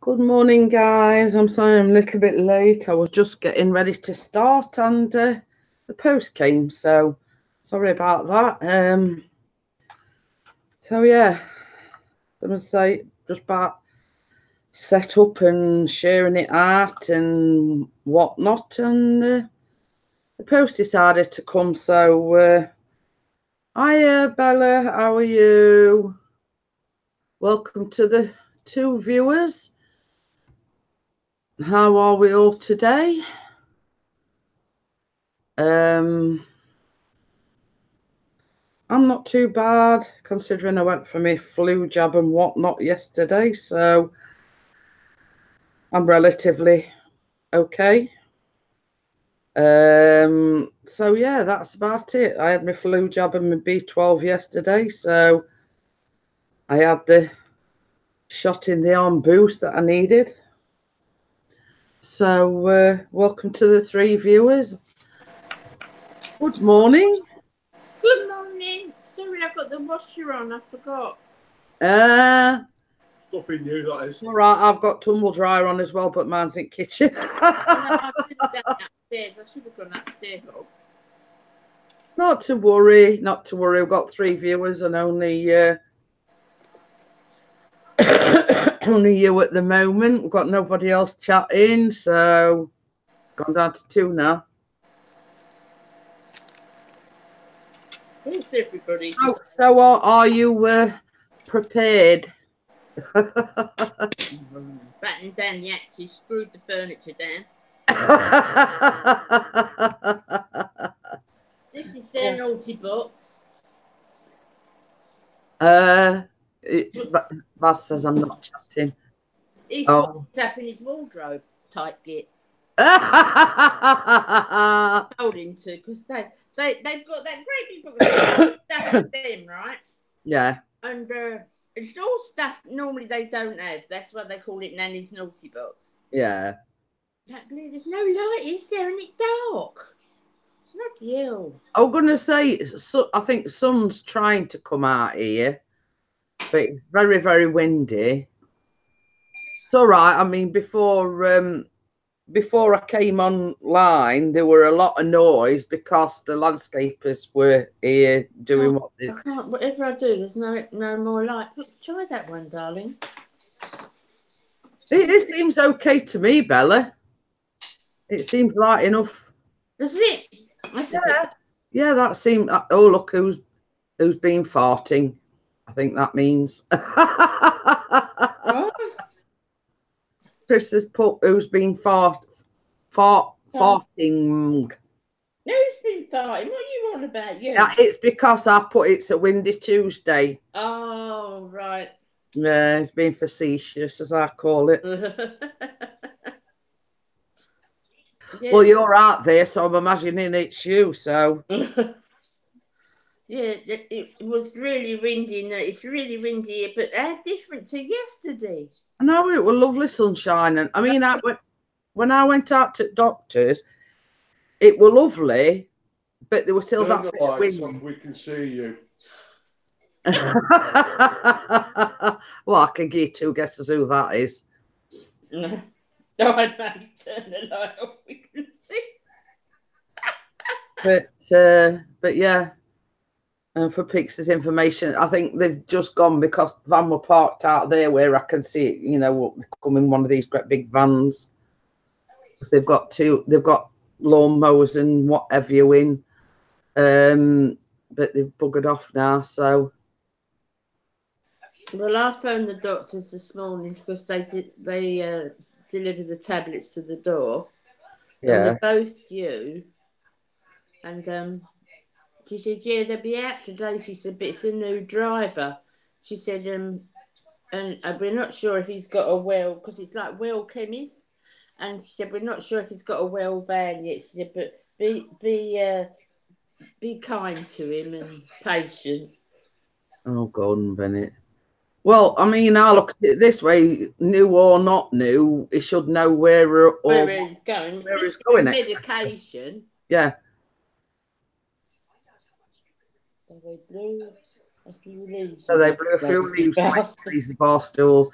Good morning, guys. I'm sorry I'm a little bit late. I was just getting ready to start and the post came, so sorry about that. So yeah, I must say, just about set up and sharing it out and whatnot, and the post decided to come. So, hiya, Bella. How are you? Welcome to the two viewers. How are we all today? I'm not too bad, considering I went for my flu jab and whatnot yesterday, so I'm relatively okay. So yeah, that's about it. I had my flu jab and my B12 yesterday, so I had the shot in the arm boost that I needed. So welcome to the three viewers. Good morning. Good morning. Sorry, I've got the washer on. I forgot. Nothing new, that is. All right, I've got tumble dryer on as well, but mine's in the kitchen. No, I should have done that upstairs. I should have gone upstairs. Not to worry, not to worry. We've got three viewers and only only you at the moment. We've got nobody else chatting, so gone down to two now. Where's everybody? So are you prepared? Batten down the axes, screwed the furniture down. This is their naughty box. Baz says I'm not chatting. He's up in his wardrobe, tight git. Told him to, because they've got that great big book of stuff with them, right? Yeah. And it's all stuff normally they don't have. That's why they call it Nanny's naughty box. Yeah. There's no light, is there? And it's dark. Bloody hell. I'm gonna say, so I think sun's trying to come out here, but it's very, very windy. It's all right. I mean, before I came online, there were a lot of noise because the landscapers were here doing what they... I can't, whatever I do, there's no more light. Let's try that one, darling. It seems okay to me, Bella. It seems light enough. Does it? Yeah, that seemed... Oh, look, who's been farting. I think that means... What? Chris has put who's been farting. Who's been farting? What are you on about? You? Yeah, it's because I put it's a windy Tuesday. Oh, right. Yeah, it's been facetious, as I call it. Yeah. Well, you're out there, so I'm imagining it's you, so... Yeah, it was really windy. It's really windy, but how different to yesterday. I know, it was lovely sunshine. And I mean, when I went out to doctors, it was lovely, but there was still that bit of wind. We can see you. Well, I can give two guesses who that is. No, I might turn the light off. We can see. But yeah. And for Pixie's information, I think they've just gone because van were parked out there where I can see it, you know, come in one of these great big vans. They've got lawn mowers and what have you in. But they've buggered off now, so. Well, I phoned the doctors this morning because they delivered the tablets to the door. Yeah. And they're both due. And she said, yeah, they'll be out today. She said, but it's a new driver. She said, and we're not sure if he's got a well, because it's like well chemist. And she said, we're not sure if he's got a well van yet. She said, but be kind to him and patient. Oh, Gordon Bennett. Well, I mean, I look at it this way: new or not new, he should know where he's going. Where he's going. Medication. Yeah. So they blew a few leaves. So they blew a few leaves, these bar stools.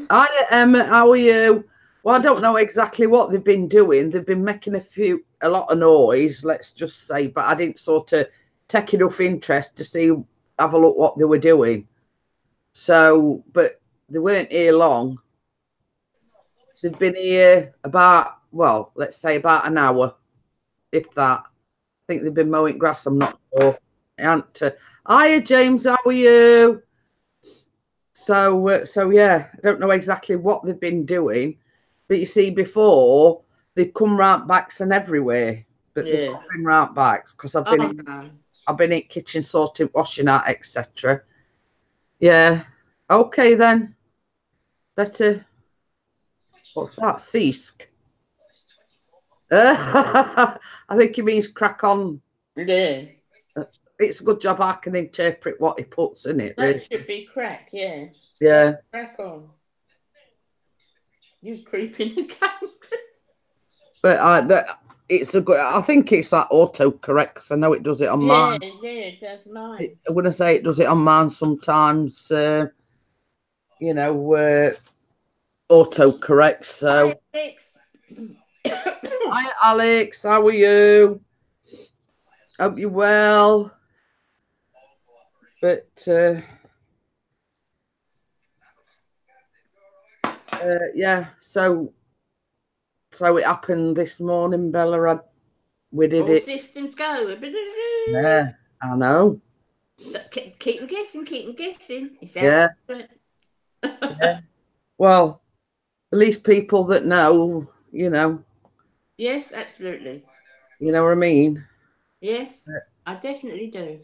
Hi, Emma. How are you? Well, I don't know exactly what they've been doing. They've been making a lot of noise, let's just say, but I didn't sort of take enough interest to have a look what they were doing. So, but they weren't here long. They've been here about, well, let's say about an hour, if that. I think they've been mowing grass. I'm not sure. Hiya, James. How are you? So yeah, I don't know exactly what they've been doing, but you see, before they'd come round backs and everywhere, but they've not been round backs because I've been in kitchen sorting, washing out, etc. Yeah. Okay then. Better. What's that? Cease. I think he means crack on. Yeah. It's a good job I can interpret what he puts in it. Really. That should be crack, yeah. Yeah. Crack on. You creeping the camera. But it's a good. I think it's that autocorrect because I know it does it on mine. Yeah, it does mine. I wouldn't say it does it on mine sometimes. You know, autocorrect. So. Hi, Alex. Hi, Alex. How are you? Hope you're well. But yeah, so it happened this morning, Bella. We did it. Systems go. Yeah, I know. Keep them guessing. Yeah. Yeah. Well, at least people that know, you know. Yes, absolutely. You know what I mean? Yes, I definitely do.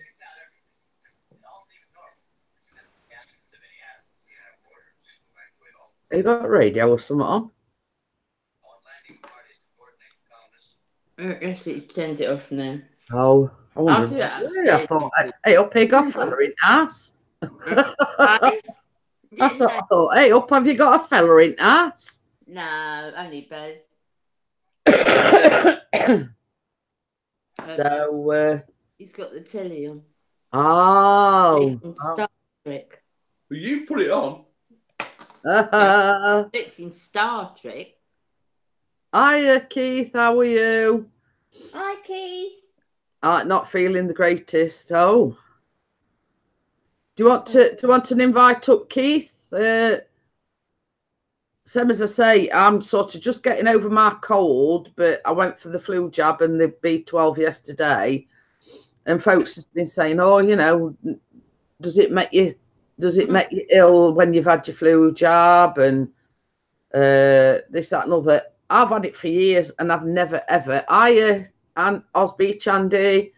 You got a radio or something on? Let's turn it off now. Oh, I wonder. I'll do it upstairs. I thought, hey, up here, got a fella in ass. I thought, hey, up, have you got a fella in ass? No, only Buzz. So, he's got the telly on. Oh. Star Trek. Well, you put it on. Expecting Star Trek. Hiya, Keith. How are you? Hi, Keith. Not feeling the greatest. Oh. Do you want an invite up, Keith? Same as I say, I'm sort of just getting over my cold, but I went for the flu jab and the B12 yesterday, and folks have been saying, "Oh, you know, does it make you ill when you've had your flu jab?" And this, that, and other. I've had it for years, and I've never ever. And Osbeach Andy,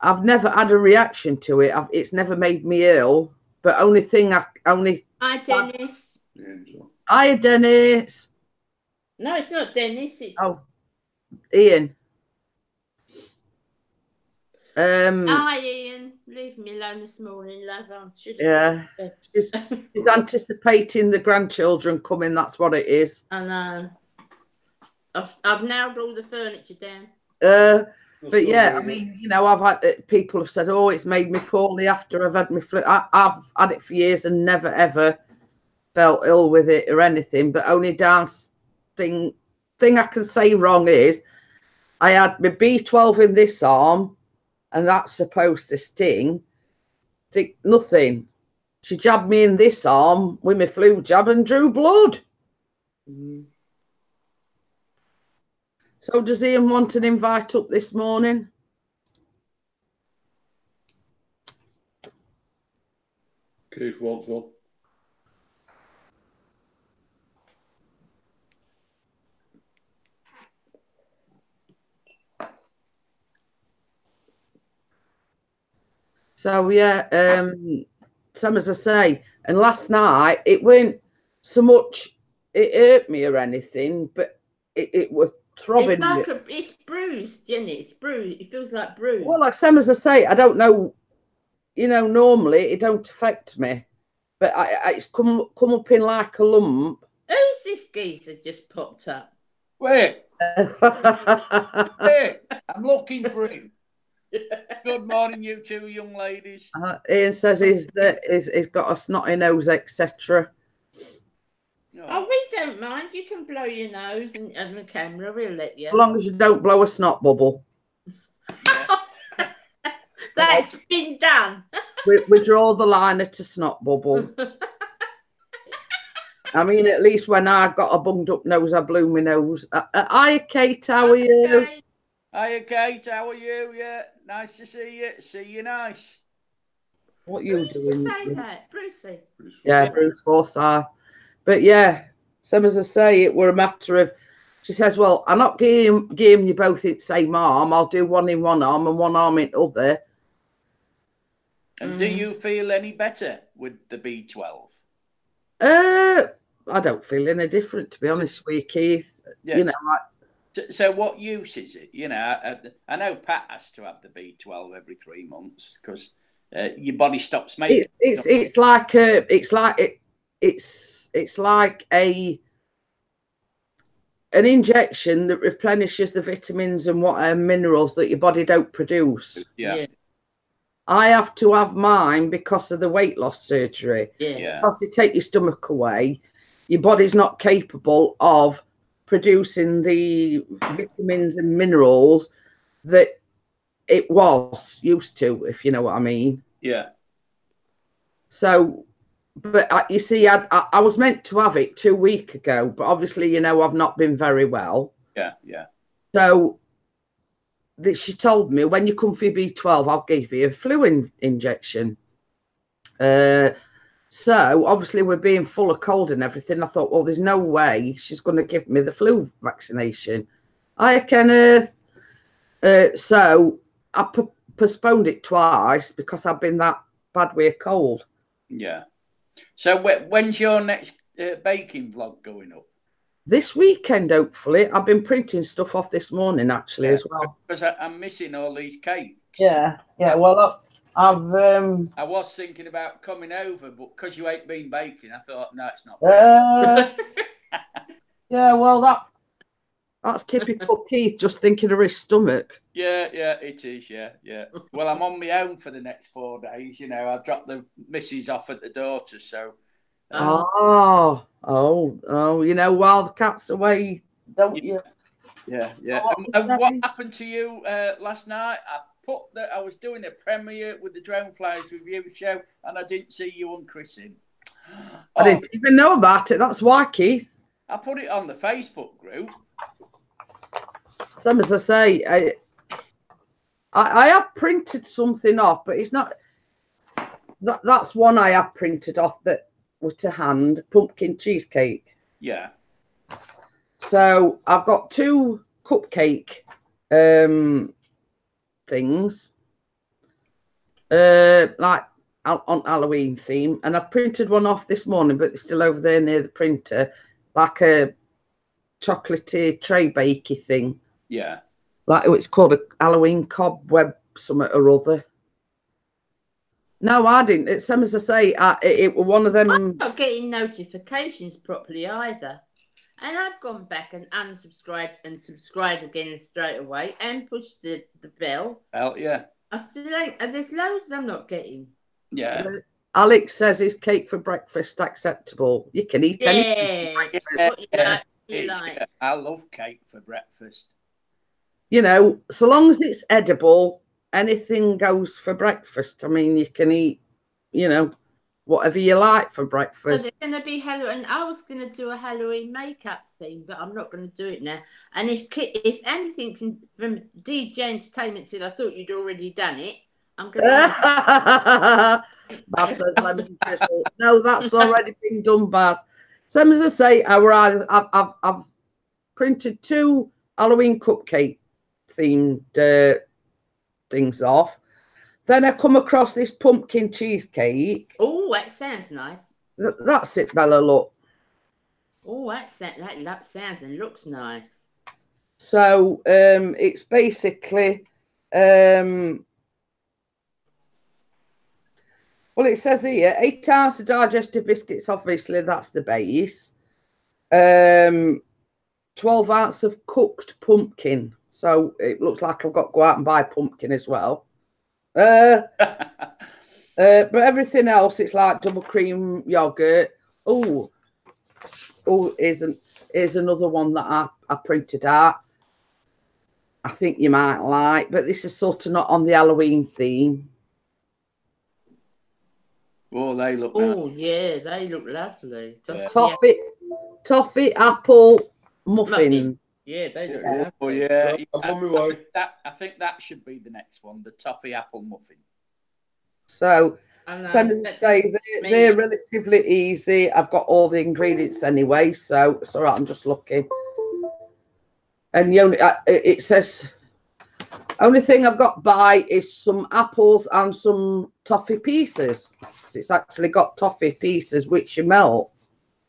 I've never had a reaction to it. It's never made me ill. But Hi, Dennis. Hi, Dennis. No, it's not Dennis. It's Ian. Hi, Ian. Leave me alone this morning, love. She's anticipating the grandchildren coming. That's what it is. I know. I've nailed all the furniture down. But yeah, I mean, you know, I've had people have said, "Oh, it's made me poorly after I've had my flu." I've had it for years and never ever felt ill with it or anything. But only thing I can say wrong is I had my B12 in this arm, and that's supposed to sting. Nothing. She jabbed me in this arm with my flu jab and drew blood. So does Ian want an invite up this morning? Keith wants one. So yeah, same as I say. And last night it weren't so much it hurt me or anything, but it was throbbing. It's bruised, Jenny. It's bruised. It feels like bruised. Well, like same as I say, I don't know. You know, normally it don't affect me, but it's come up in like a lump. Who's this geezer just popped up? Where? Where? I'm looking for him. Good morning, you two young ladies. Ian says he's got a snotty nose, etc. Oh, we don't mind. You can blow your nose and the camera will let you. As long as you don't blow a snot bubble. Yeah. That's been done. We draw the line at a snot bubble. I mean, at least when I got a bunged up nose, I blew my nose. Hiya, Kate, how are you? Okay. Hiya, Kate, how are you? Yeah, nice to see you. See you nice. What are Who you used to doing? say that? Brucey. Yeah, Bruce Forsyth. But yeah, same as I say, it were a matter of, she says, well, I'm not giving you both in the same arm. I'll do one in one arm and one arm in the other. And do you feel any better with the B12? I don't feel any different, to be honest with you, Keith. Yes. You know, So what use is it? You know, I know Pat has to have the B12 every 3 months because your body stops making. It's like an injection that replenishes the vitamins and what minerals that your body don't produce. Yeah. I have to have mine because of the weight loss surgery. Yeah. Because they take your stomach away, your body's not capable of producing the vitamins and minerals that it was used to, if you know what I mean. Yeah. So, but you see, I was meant to have it 2 weeks ago, but obviously, you know, I've not been very well. Yeah. Yeah. So she told me, when you come for your B12, I'll give you a flu injection. So obviously we're being full of cold and everything. I thought, well, there's no way she's going to give me the flu vaccination. Hiya, Kenneth. So I postponed it twice because I've been that bad with a cold. Yeah. So when's your next baking vlog going up? This weekend, hopefully. I've been printing stuff off this morning, actually, as well. Because I'm missing all these cakes. Yeah. Well, I've I was thinking about coming over, but because you ain't been baking, I thought, no, it's not. Yeah, well, that's typical Keith, just thinking of his stomach. Yeah, it is. Yeah. Well, I'm on my own for the next 4 days. You know, I dropped the missus off at the daughter, so. Oh, you know, while the cat's away, don't you? Yeah. Oh, And what happened to you last night? I put that I was doing a premiere with the Drone Flyers review show, and I didn't see you and Chris in. I didn't even know about it. That's why, Keith. I put it on the Facebook group. Same as I say, I have printed something off, but it's not. That's one I have printed off that was to hand, pumpkin cheesecake. Yeah. So I've got 2 cupcake things, like on Halloween theme, and I've printed one off this morning, but it's still over there near the printer, like a chocolatey tray bakey thing. Yeah. Like it's called a Halloween cobweb something or other. No, I didn't. It's same as I say. It was one of them. I'm not getting notifications properly either. And I've gone back and unsubscribed and subscribed again straight away and pushed the bell. Yeah. I still ain't. There's loads I'm not getting. Yeah. Alex says, is cake for breakfast acceptable? You can eat anything. What you like. I love cake for breakfast. You know, so long as it's edible, anything goes for breakfast. I mean, you can eat, you know, whatever you like for breakfast. So there's going to be Halloween. I was going to do a Halloween makeup thing, but I'm not going to do it now. And if anything from DJ Entertainment said I thought you'd already done it, I'm going to. Baz says lemon drizzle. No, that's already been done, Baz. Same as I say, I've printed 2 Halloween cupcake themed things off. Then I come across this pumpkin cheesecake. Oh, that sounds nice. That's it, Bella. Look. Oh, that sounds and looks nice. So it's basically well, it says here 8 ounces of digestive biscuits. Obviously, that's the base. 12 ounces of cooked pumpkin. So it looks like I've got to go out and buy pumpkin as well. But everything else, it's like double cream yogurt. Oh, oh, here's another one that I printed out. I think you might like, but this is sort of not on the Halloween theme. Oh, they look nice. Oh, yeah, they look lovely. Yeah. Toffee apple muffin. Yeah, they look Yeah. lovely. Oh, yeah. I'm on my way. I think that should be the next one, the toffee apple muffin. So, I know, friends but say they're relatively easy. I've got all the ingredients anyway, so it's all right. I'm just looking. And it says, only thing I've got by is some apples and some toffee pieces. It's actually got toffee pieces which you melt.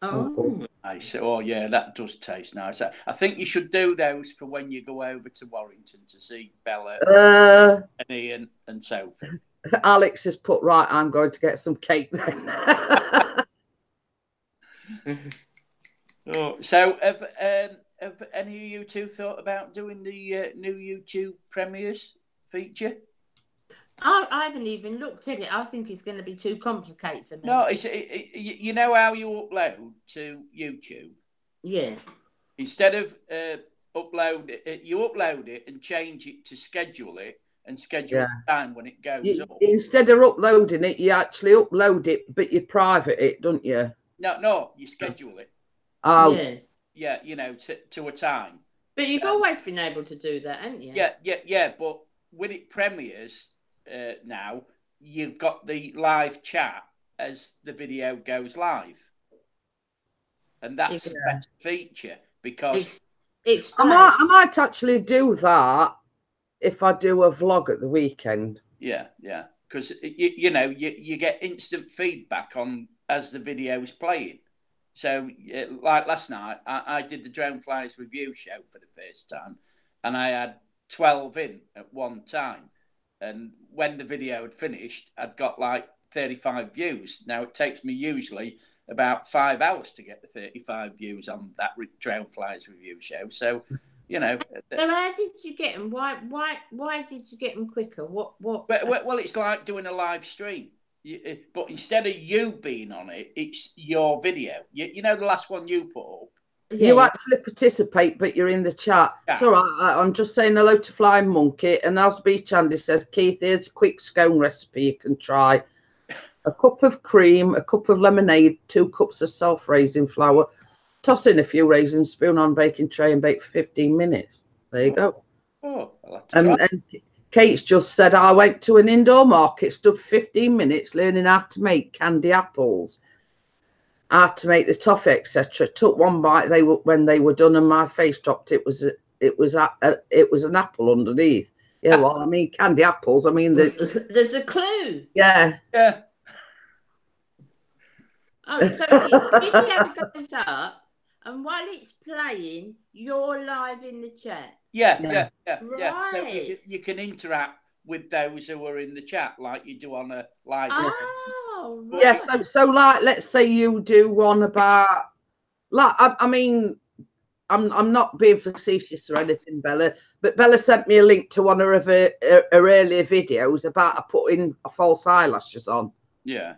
Oh, Nice. Oh, yeah, that does taste nice. I think you should do those for when you go over to Warrington to see Bella and Ian and Sophie. Alex has put, right, I'm going to get some cake then. Oh, so have any of you two thought about doing the new YouTube premieres feature? I haven't even looked at it. I think it's going to be too complicated for me. No, you know how you upload to YouTube? Yeah. Instead of you upload it and change it to schedule it and schedule the time when it goes up. Instead of uploading it, you actually upload it, but you private it, don't you? No, you schedule it. Oh. Yeah. Yeah, you know, to a time. But you've always been able to do that, haven't you? Yeah, but when it premieres now, you've got the live chat as the video goes live. And that's the better feature because I might actually do that if I do a vlog at the weekend. Yeah, because you know you get instant feedback on as the video is playing. So like last night, I did the Drone Flies review show for the first time, and I had 12 in at one time. And when the video had finished, I'd got like 35 views. Now it takes me usually about 5 hours to get the 35 views on that Drone Flies review show. So, you know. So how did you get them? Why did you get them quicker? What? Well, it's like doing a live stream. But instead of you being on it, it's your video. You know the last one you put up? Yeah. You actually participate, but you're in the chat. Yeah. So I'm just saying hello to Flying Monkey. And as Beach Andy says, Keith, here's a quick scone recipe you can try. A cup of cream, a cup of lemonade, 2 cups of self-raising flour. Toss in a few raisins, spoon on baking tray and bake for 15 minutes. There you go. Oh, I'll have to try. And Kate's just said, I went to an indoor market, stood 15 minutes learning how to make candy apples, how to make the toffee, etc. Took one bite when they were done, and my face dropped. It was an apple underneath. Yeah, well, I mean, candy apples. I mean, there's a clue. Yeah. Oh, so if you have got this up, and while it's playing, you're live in the chat. Yeah. Right. So you can interact with those who are in the chat like you do on a live. Oh, right. Yes. So like, let's say you do one about, like, I mean, I'm not being facetious or anything, Bella, but Bella sent me a link to one of her earlier videos about putting false eyelashes on. Yeah.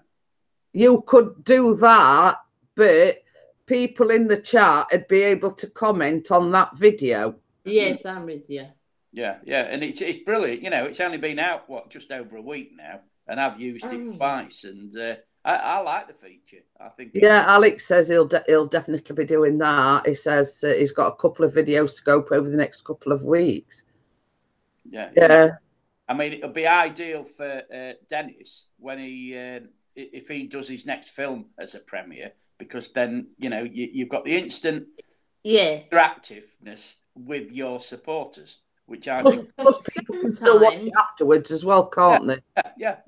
You could do that, but people in the chat would be able to comment on that video. Yes, I'm with you. Yeah, and it's brilliant. You know, it's only been out just over a week now, and I've used it twice, and I like the feature. I think. Yeah, Alex says he'll definitely be doing that. He says he's got a couple of videos to go up over the next couple of weeks. Yeah. I mean, it'll be ideal for Dennis when if he does his next film as a premiere, because then you've got the instant interactiveness with your supporters, which I think plus people can still watch it afterwards as well, can't they? Yeah.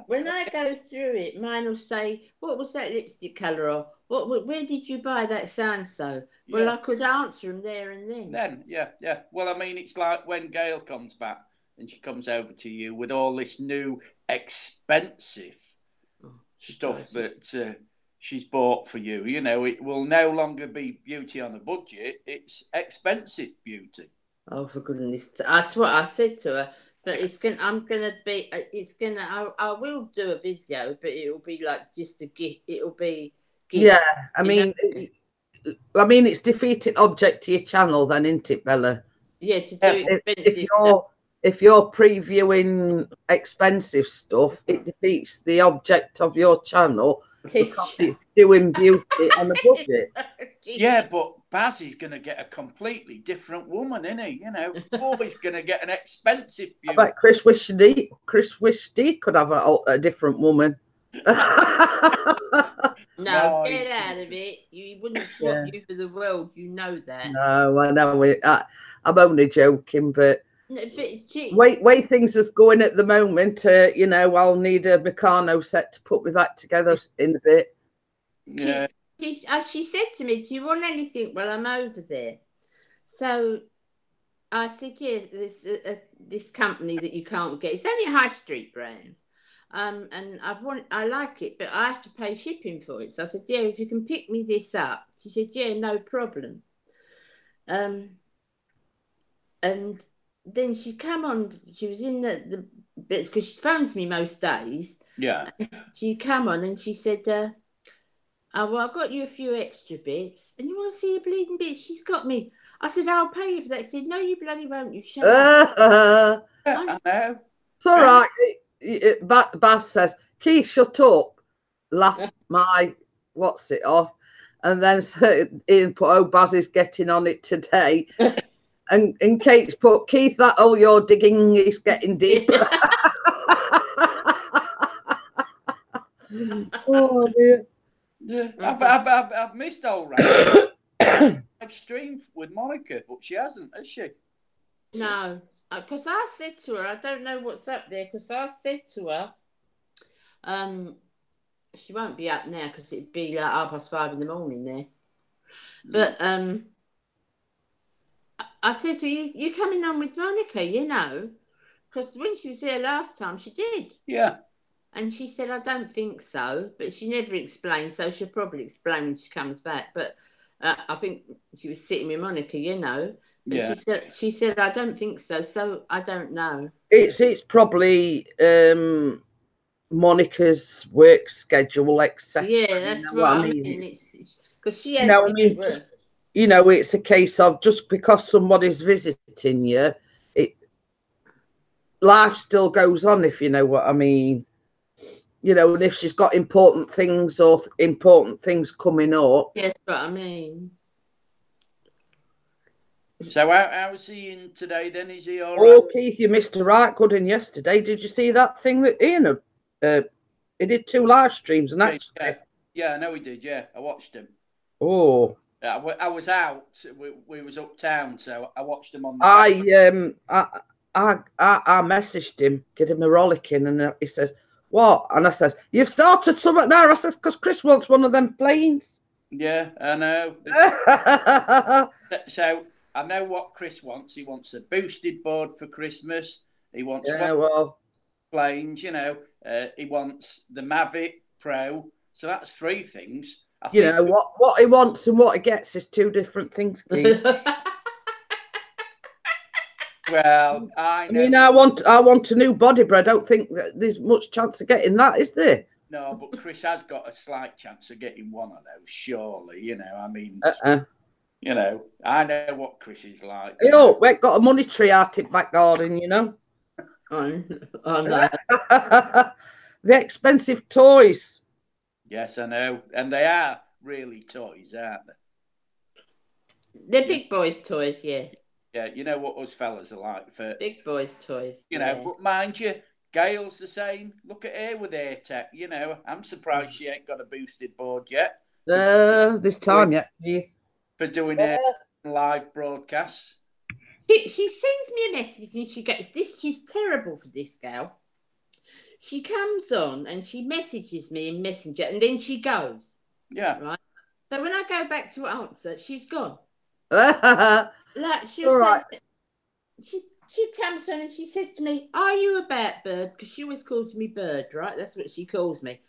When I go through it, mine will say, "What was that lipstick colour?" Or where did you buy that so-and-so? Well, I could answer them there and then. Yeah. Well, I mean, it's like when Gail comes back and she comes over to you with all this new expensive stuff that she's bought for you. You know, it will no longer be beauty on a budget. It's expensive beauty. Oh, for goodness! That's what I said to her. But I will do a video, but it'll be like just a gift. It'll be gifts, yeah. I mean, I mean, it's defeating object to your channel, then, isn't it, Bella? Yeah, to do If expensive if you're previewing expensive stuff, it defeats the object of your channel because it's doing beauty on a budget. Yeah, but Baz is going to get a completely different woman, isn't he? You know, Paulie's going to get an expensive I beauty. bet Chris wished he could have a different woman. No, No, get he out didn't. of it. You wouldn't swap you for the world. You know that. No, I know it. I'm only joking, but No, but way things is going at the moment. You know, I'll need a Meccano set to put me back together in a bit. Yeah. She said to me, "Do you want anything while I'm over there?" So I said, "Yeah, there's this company that you can't get. It's only a high street brand, and I like it, but I have to pay shipping for it." So I said, "Yeah, if you can pick me this up." She said, "Yeah, no problem." And then she come on. She was in the bit because she phones me most days. Yeah. She come on and she said, "Oh, well, I've got you a few extra bits. And you want to see the bleeding bits she's got me?" I said, "I'll pay you for that." She said, "No, you bloody won't. You shut up." I know. It's all right. Baz says, "Keith, shut up." Laugh my what's it off. And then Ian put, "Oh, Baz is getting on it today." and Kate's put, "Keith, that hole you're digging is getting deep." Oh, dear. Yeah, I've missed all right. I've streamed with Monica, but she hasn't, has she? No, because I said to her, I don't know what's up there, because I said to her, she won't be up now because it'd be like 5:30 in the morning there. But I said to her, "You coming on with Monica, you know?" Because when she was here last time, she did. Yeah. And she said, "I don't think so," but she never explained, so she'll probably explain when she comes back. But I think she was sitting with Monica, you know. But Yeah. she said, "I don't think so," so I don't know. It's probably Monica's work schedule, etc. Yeah, that's what I mean. It's because she has been at work. You know, it's a case of just because somebody's visiting you, life still goes on, if you know what I mean. You know, and if she's got important things coming up. Yes, what I mean. So how's he in today then? Is he all Oh, right? Keith, you missed a right good one yesterday. Did you see that thing that Ian he did 2 live streams and actually. Yeah, I know he did. Yeah, I watched him. Oh. I was out. We was uptown, so I watched him on the I messaged him, get him a rollicking, and he says, "What?" And I says, "You've started something now." I says, "Because Chris wants one of them planes." Yeah, I know. So I know what Chris wants. He wants a boosted board for Christmas. He wants planes, you know. He wants the Mavic Pro. So that's 3 things. I think what he wants and what he gets is 2 different things, Keith. Well, I know. I mean, I want a new body, but I don't think that there's much chance of getting that, is there? No, but Chris has got a slight chance of getting one of those, surely. You know, I mean, you know, I know what Chris is like. Oh, we've got a money tree out in back garden, you know. Oh no. The expensive toys. Yes, I know. And they are really toys, aren't they? They're big boys' toys, yeah. Yeah, you know what us fellas are like for big boys' toys. You know, but mind you, Gail's the same. Look at her with AirTech. You know, I'm surprised she ain't got a boosted board yet. This time yet, for doing her live broadcasts. She sends me a message and she goes, she's terrible for this girl. She comes on and she messages me in Messenger and then she goes. Yeah. Right. So when I go back to answer, she's gone. Like she'll say, she comes on and she says to me, "Are you a bat bird?" Because she always calls me Bird, right? That's what she calls me.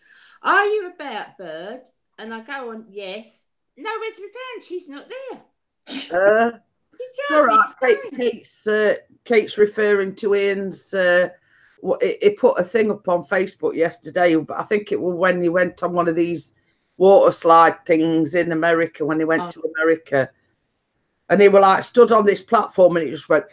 "Are you a bat bird?" And I go on, "Yes." Nowhere to be found. She's not there. All right. Kate's referring to Ian's. He put a thing up on Facebook yesterday, but I think it was when he went on one of these water slide things in America when he went to America. And he were like stood on this platform and it just went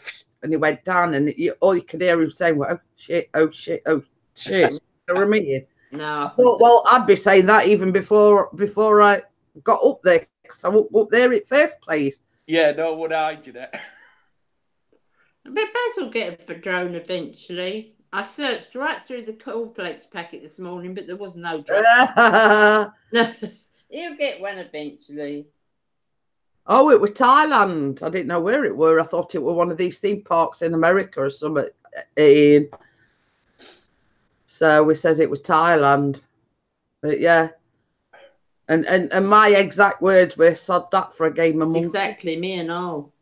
and he went down and all you could hear him saying, well, oh shit, oh shit, oh shit. You know what I mean? No. I thought, well, I'd be saying that even before I got up there, because I went up there in first place. Yeah, no, would I do that? But Bez will get a drone eventually. I searched right through the cornflakes packet this morning, but there was no drone. He'll get one eventually. Oh, it was Thailand. I didn't know where it were. I thought it were one of these theme parks in America or something. So he says it was Thailand. But yeah. And my exact words were, sod that for a game of monkey. Exactly, me and all.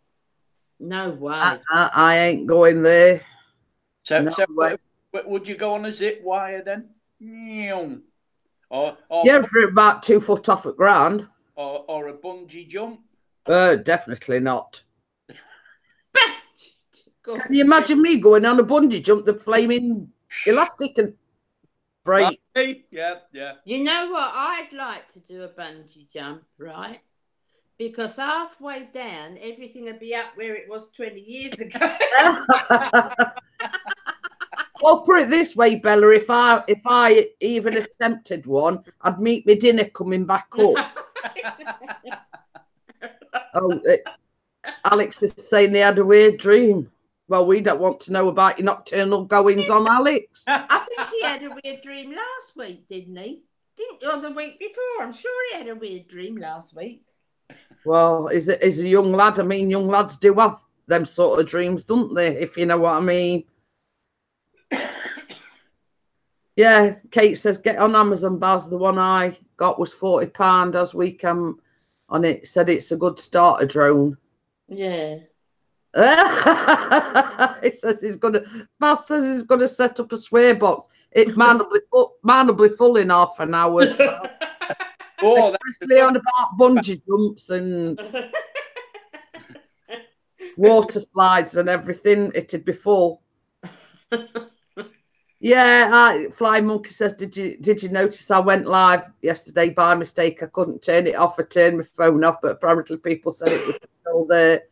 No way. I ain't going there. So, No so way. would you go on a zip wire then? Or Yeah, for about 2 foot off the ground. Or a bungee jump? Definitely not. Can you imagine me going on a bungee jump, the flaming elastic and break? Yeah. You know what? I'd like to do a bungee jump, right? Because halfway down, everything would be up where it was 20 years ago. Well, put it this way, Bella, if I even attempted one, I'd meet my dinner coming back up. Oh, Alex is saying they had a weird dream. Well, we don't want to know about your nocturnal goings on, Alex. I think he had a weird dream last week, didn't he? Or the week before. I'm sure he had a weird dream last week. Well, is a young lad. I mean, young lads do have them sort of dreams, don't they? If you know what I mean. Yeah, Kate says, get on Amazon, Baz. The one I got was £40 as we come on it. Said it's a good starter drone. Yeah. It says Baz says he's gonna set up a swear box. It man will be full in half an hour. Especially on about bungee jumps and water slides and everything. It'd be full. Yeah, Fly Monkey says, did you notice I went live yesterday by mistake? I couldn't turn it off. I turned my phone off, but apparently people said it was still there.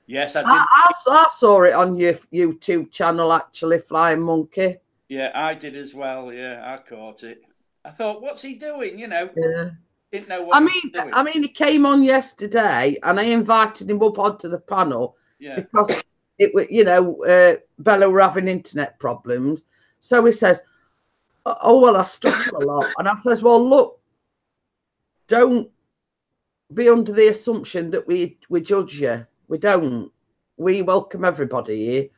Yes, I did. I saw it on your YouTube channel, actually, Flying Monkey. Yeah, I did as well. Yeah, I caught it. I thought, what's he doing? You know, yeah. Didn't know what he was doing. I mean, he came on yesterday, and I invited him up onto the panel because it was, Bella were having internet problems. So he says, "Oh well, I stutter a lot," and I says, "Well, look, don't be under the assumption that we judge you. We don't. We welcome everybody here.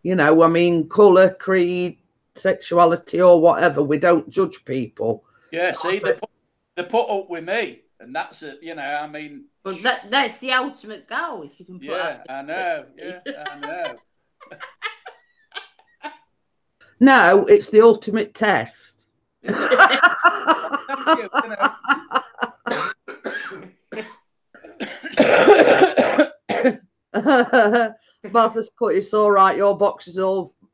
You know, I mean, colour, creed, sexuality, or whatever. We don't judge people." Yeah, so see, they put up with me, and that's it. You know, I mean, well, that's the ultimate goal. If you can put up I know. Yeah, I know. No, it's the ultimate test. Thank you. Baz has put, it's all right, your box is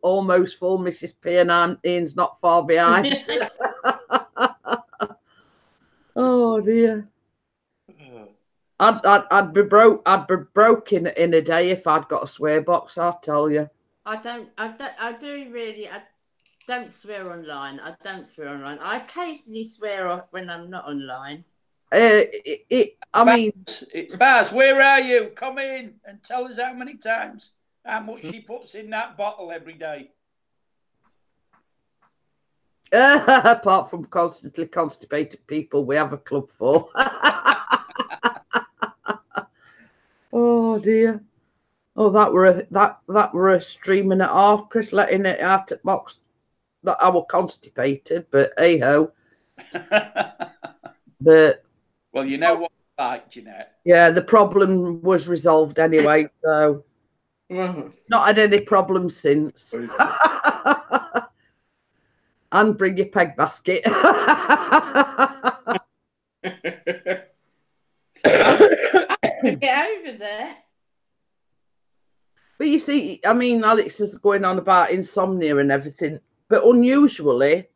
almost full, Mrs. P, and Ian's not far behind. Oh dear. I'd be broke. I'd be broken in a day if I'd got a swear box, I'll tell you. I don't swear online. I occasionally swear when I'm not online. Baz, where are you? Come in and tell us how much she puts in that bottle every day. Apart from constantly constipated people, we have a club for. Oh dear. Oh, that were a streaming at half, Chris, letting it out at box that I was constipated, but hey ho. But well, you know what I like, Jeanette. Yeah, the problem was resolved anyway, so not had any problems since. And bring your peg basket. Get over there. But you see, I mean, Alex is going on about insomnia and everything, but unusually,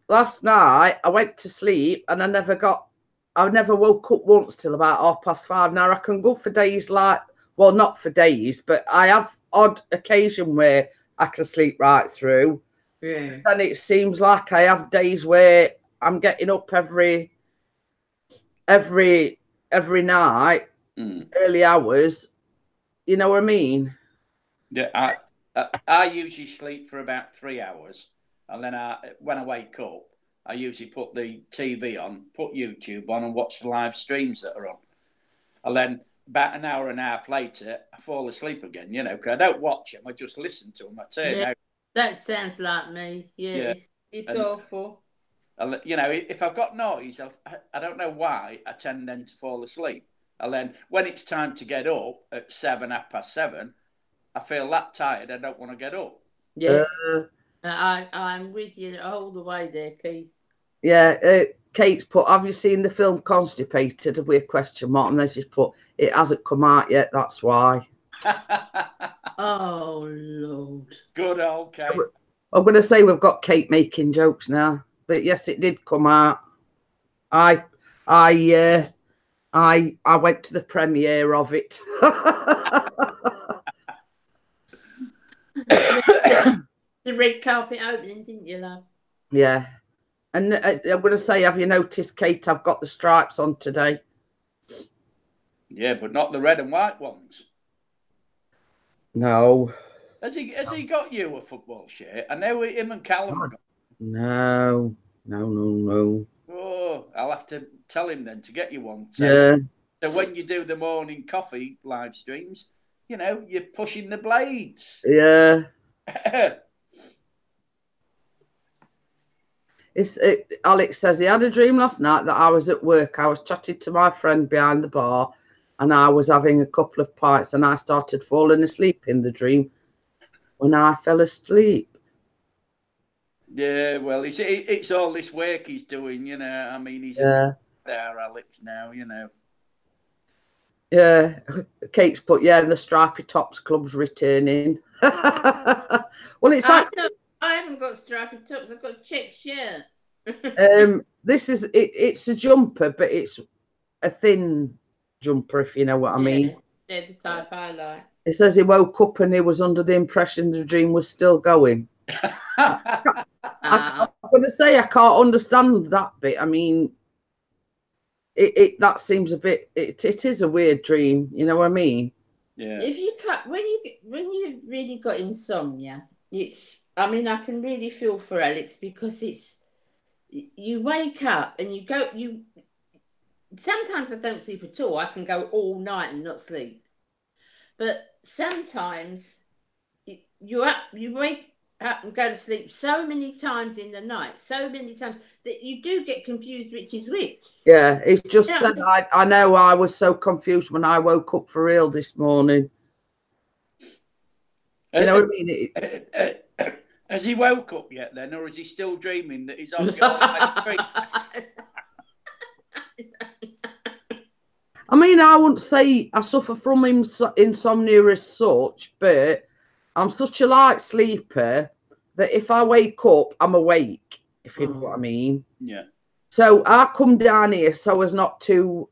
last night I went to sleep and I never woke up once till about 5:30. Now I can go for days like, well, not for days, but I have odd occasion where I can sleep right through. Yeah. And it seems like I have days where I'm getting up every night, early hours. You know what I mean? Yeah, I usually sleep for about 3 hours, and then when I wake up, I usually put the TV on, put YouTube on, and watch the live streams that are on. And then about an hour and a half later, I fall asleep again. You know, because I don't watch them; I just listen to them. I turn out. That sounds like me. Yeah. It's awful. You know, if I've got noise, I don't know why I tend then to fall asleep. And then when it's time to get up at 7:30, I feel that tired. I don't want to get up. Yeah. I'm with you all the way there, Keith. Yeah, Kate's put, have you seen the film Constipated with a question mark? And then she's put, it hasn't come out yet, that's why. Oh, Lord. Good old Kate. I'm going to say we've got Kate making jokes now. But yes, it did come out. I went to the premiere of it. The red carpet opening, didn't you, love? Yeah. And I'm going to say, have you noticed, Kate, I've got the stripes on today? Yeah, but not the red and white ones. No. Has he got you a football shirt? I know him and Callum got. No. Oh, I'll have to tell him then to get you one. Yeah. So when you do the morning coffee live streams, you know, you're pushing the blades. Yeah. Alex says he had a dream last night that I was at work. I was chatting to my friend behind the bar and I was having a couple of pints and I started falling asleep in the dream when I fell asleep. Yeah, well, it's all this work he's doing, you know. I mean, he's there, Alex, now, you know. Yeah, Kate's put, the Stripy Tops Club's returning. Well, it's actually... I haven't got stripy tops. I've got a check shirt. This is it's a jumper, but it's a thin jumper, if you know what I mean. They're the type I like. It says he woke up and he was under the impression the dream was still going. I'm going to say I can't understand that bit. I mean, that seems a bit. It is a weird dream. You know what I mean? Yeah. If you cut when you've really got insomnia, it's. I mean, I can really feel for Alex because you wake up and you sometimes I don't sleep at all. I can go all night and not sleep. But sometimes you wake up and go to sleep so many times in the night, so many times that you do get confused which is which. Yeah, it's just said I know I was so confused when I woke up for real this morning. You know what I mean? Has he woke up yet then, or is he still dreaming that he's on the street? I mean, I wouldn't say I suffer from insomnia as such, but I'm such a light sleeper that if I wake up, I'm awake, if you know what I mean. Yeah. So I come down here so as not to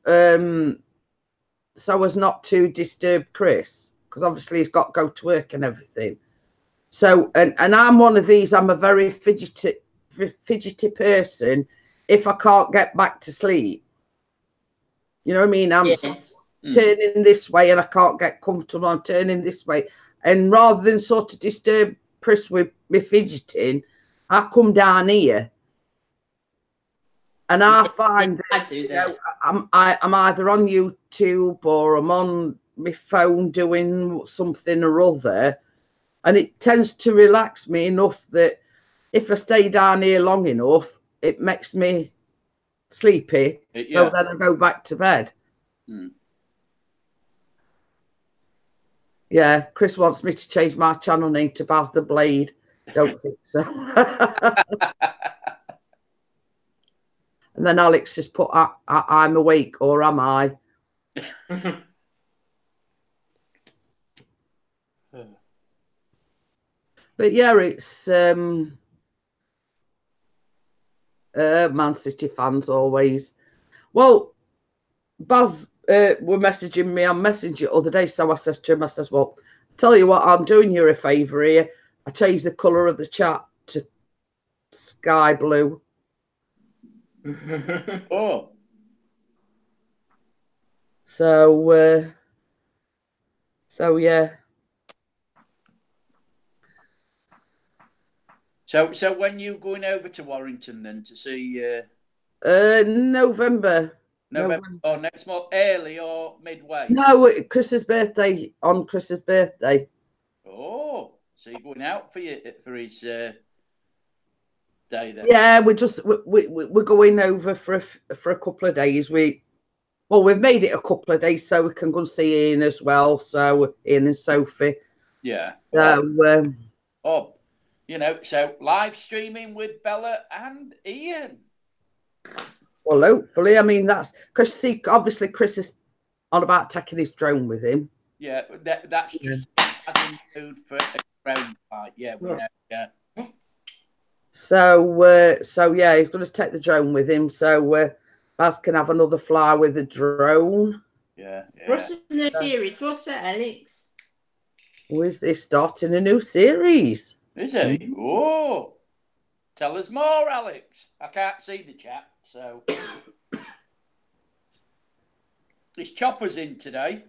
disturb Chris, because obviously he's got to go to work and everything. So, and I'm one of these, I'm a very fidgety person if I can't get back to sleep. You know what I mean? I'm turning this way and I can't get comfortable. I'm turning this way. And rather than sort of disturb Chris with me fidgeting, I come down here. And I find that, I'm either on YouTube or I'm on my phone doing something or other. And it tends to relax me enough that if I stay down here long enough, it makes me sleepy. So then I go back to bed. Yeah, Chris wants me to change my channel name to Baz the Blade. Don't think so. And then Alex just put, I'm awake, or am I? But yeah, it's Man City fans always. Well, Baz were messaging me on Messenger the other day, so I says to him, I says, well, tell you what, I'm doing you a favour here. I changed the colour of the chat to sky blue. Oh. So yeah. So when you going over to Warrington then to see November. or next month, early or midway? No, Chris's birthday, on Chris's birthday. Oh, so you're going out for his day then? Yeah, we're going over for a couple of days. We've made it a couple of days so we can go and see Ian as well. So Ian and Sophie. Yeah. So so live streaming with Bella and Ian. Well, hopefully, I mean that's because obviously Chris is on about taking his drone with him. Yeah, that's just as in food for a drone fight. Yeah, we know. Yeah. So yeah, he's going to take the drone with him. So Baz can have another fly with the drone. Yeah. What's the new series? What's that, Alex? He's starting a new series. Is he? Oh, tell us more, Alex. I can't see the chat, so. Is Chopper's in today?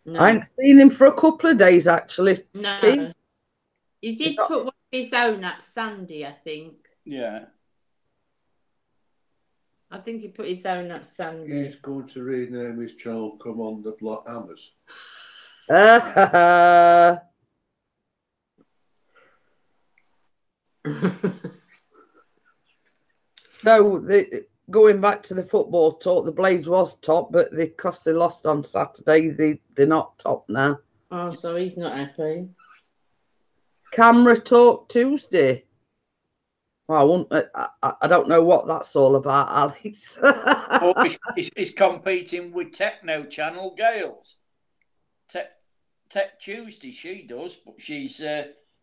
No. I ain't seen him for a couple of days, actually. No. Keith? He did put one of his own up Sunday, I think. Yeah. I think he put his own up Sunday. He's going to rename his channel Come on the Block Hammers. So going back to the football talk, the Blades was top, but because they lost on Saturday, they're not top now. Oh, so he's not happy. Camera talk Tuesday. Well, I don't know what that's all about, Alex. He's competing with Techno Channel Gales. Tech Tuesday, she does, but she's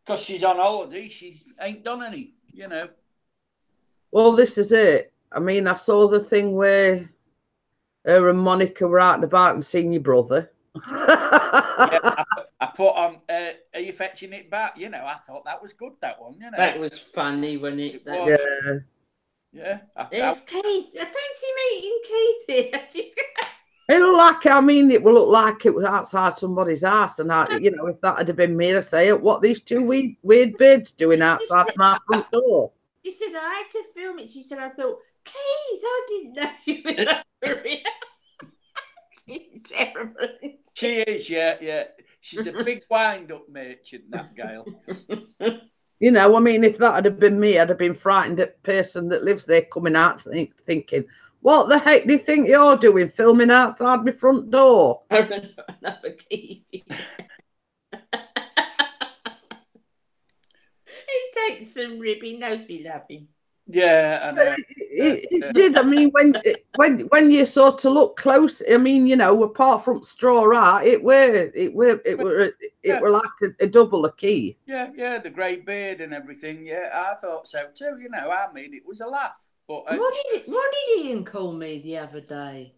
because she's on holiday, she ain't done any, Well, this is it. I mean, I saw the thing where her and Monica were out and about and seen your brother. Yeah, I put on, are you fetching it back? I thought that was good, that one, That was funny, wasn't it? It was. Yeah. Yeah. There's Keith. I fancy meeting Keith here. It looked like, it will look like it was outside somebody's house. And, if that had been me, I'd say, what these two weird birds doing outside my front door? She said, I had to film it. She said, I thought, Keith, I didn't know you was over here. Terrible. She is, yeah. She's a big wind-up merchant, that Gail. If that had been me, I'd have been frightened at the person that lives there coming out thinking, what the heck do you think you're doing, filming outside my front door? Another key. He takes some rib. He knows we love him. Yeah, I know. It did. I mean, when you sort of look close, apart from straw art, it were like a double a key. Yeah, the grey beard and everything. Yeah, I thought so too. It was a laugh. But what did Ian call me the other day?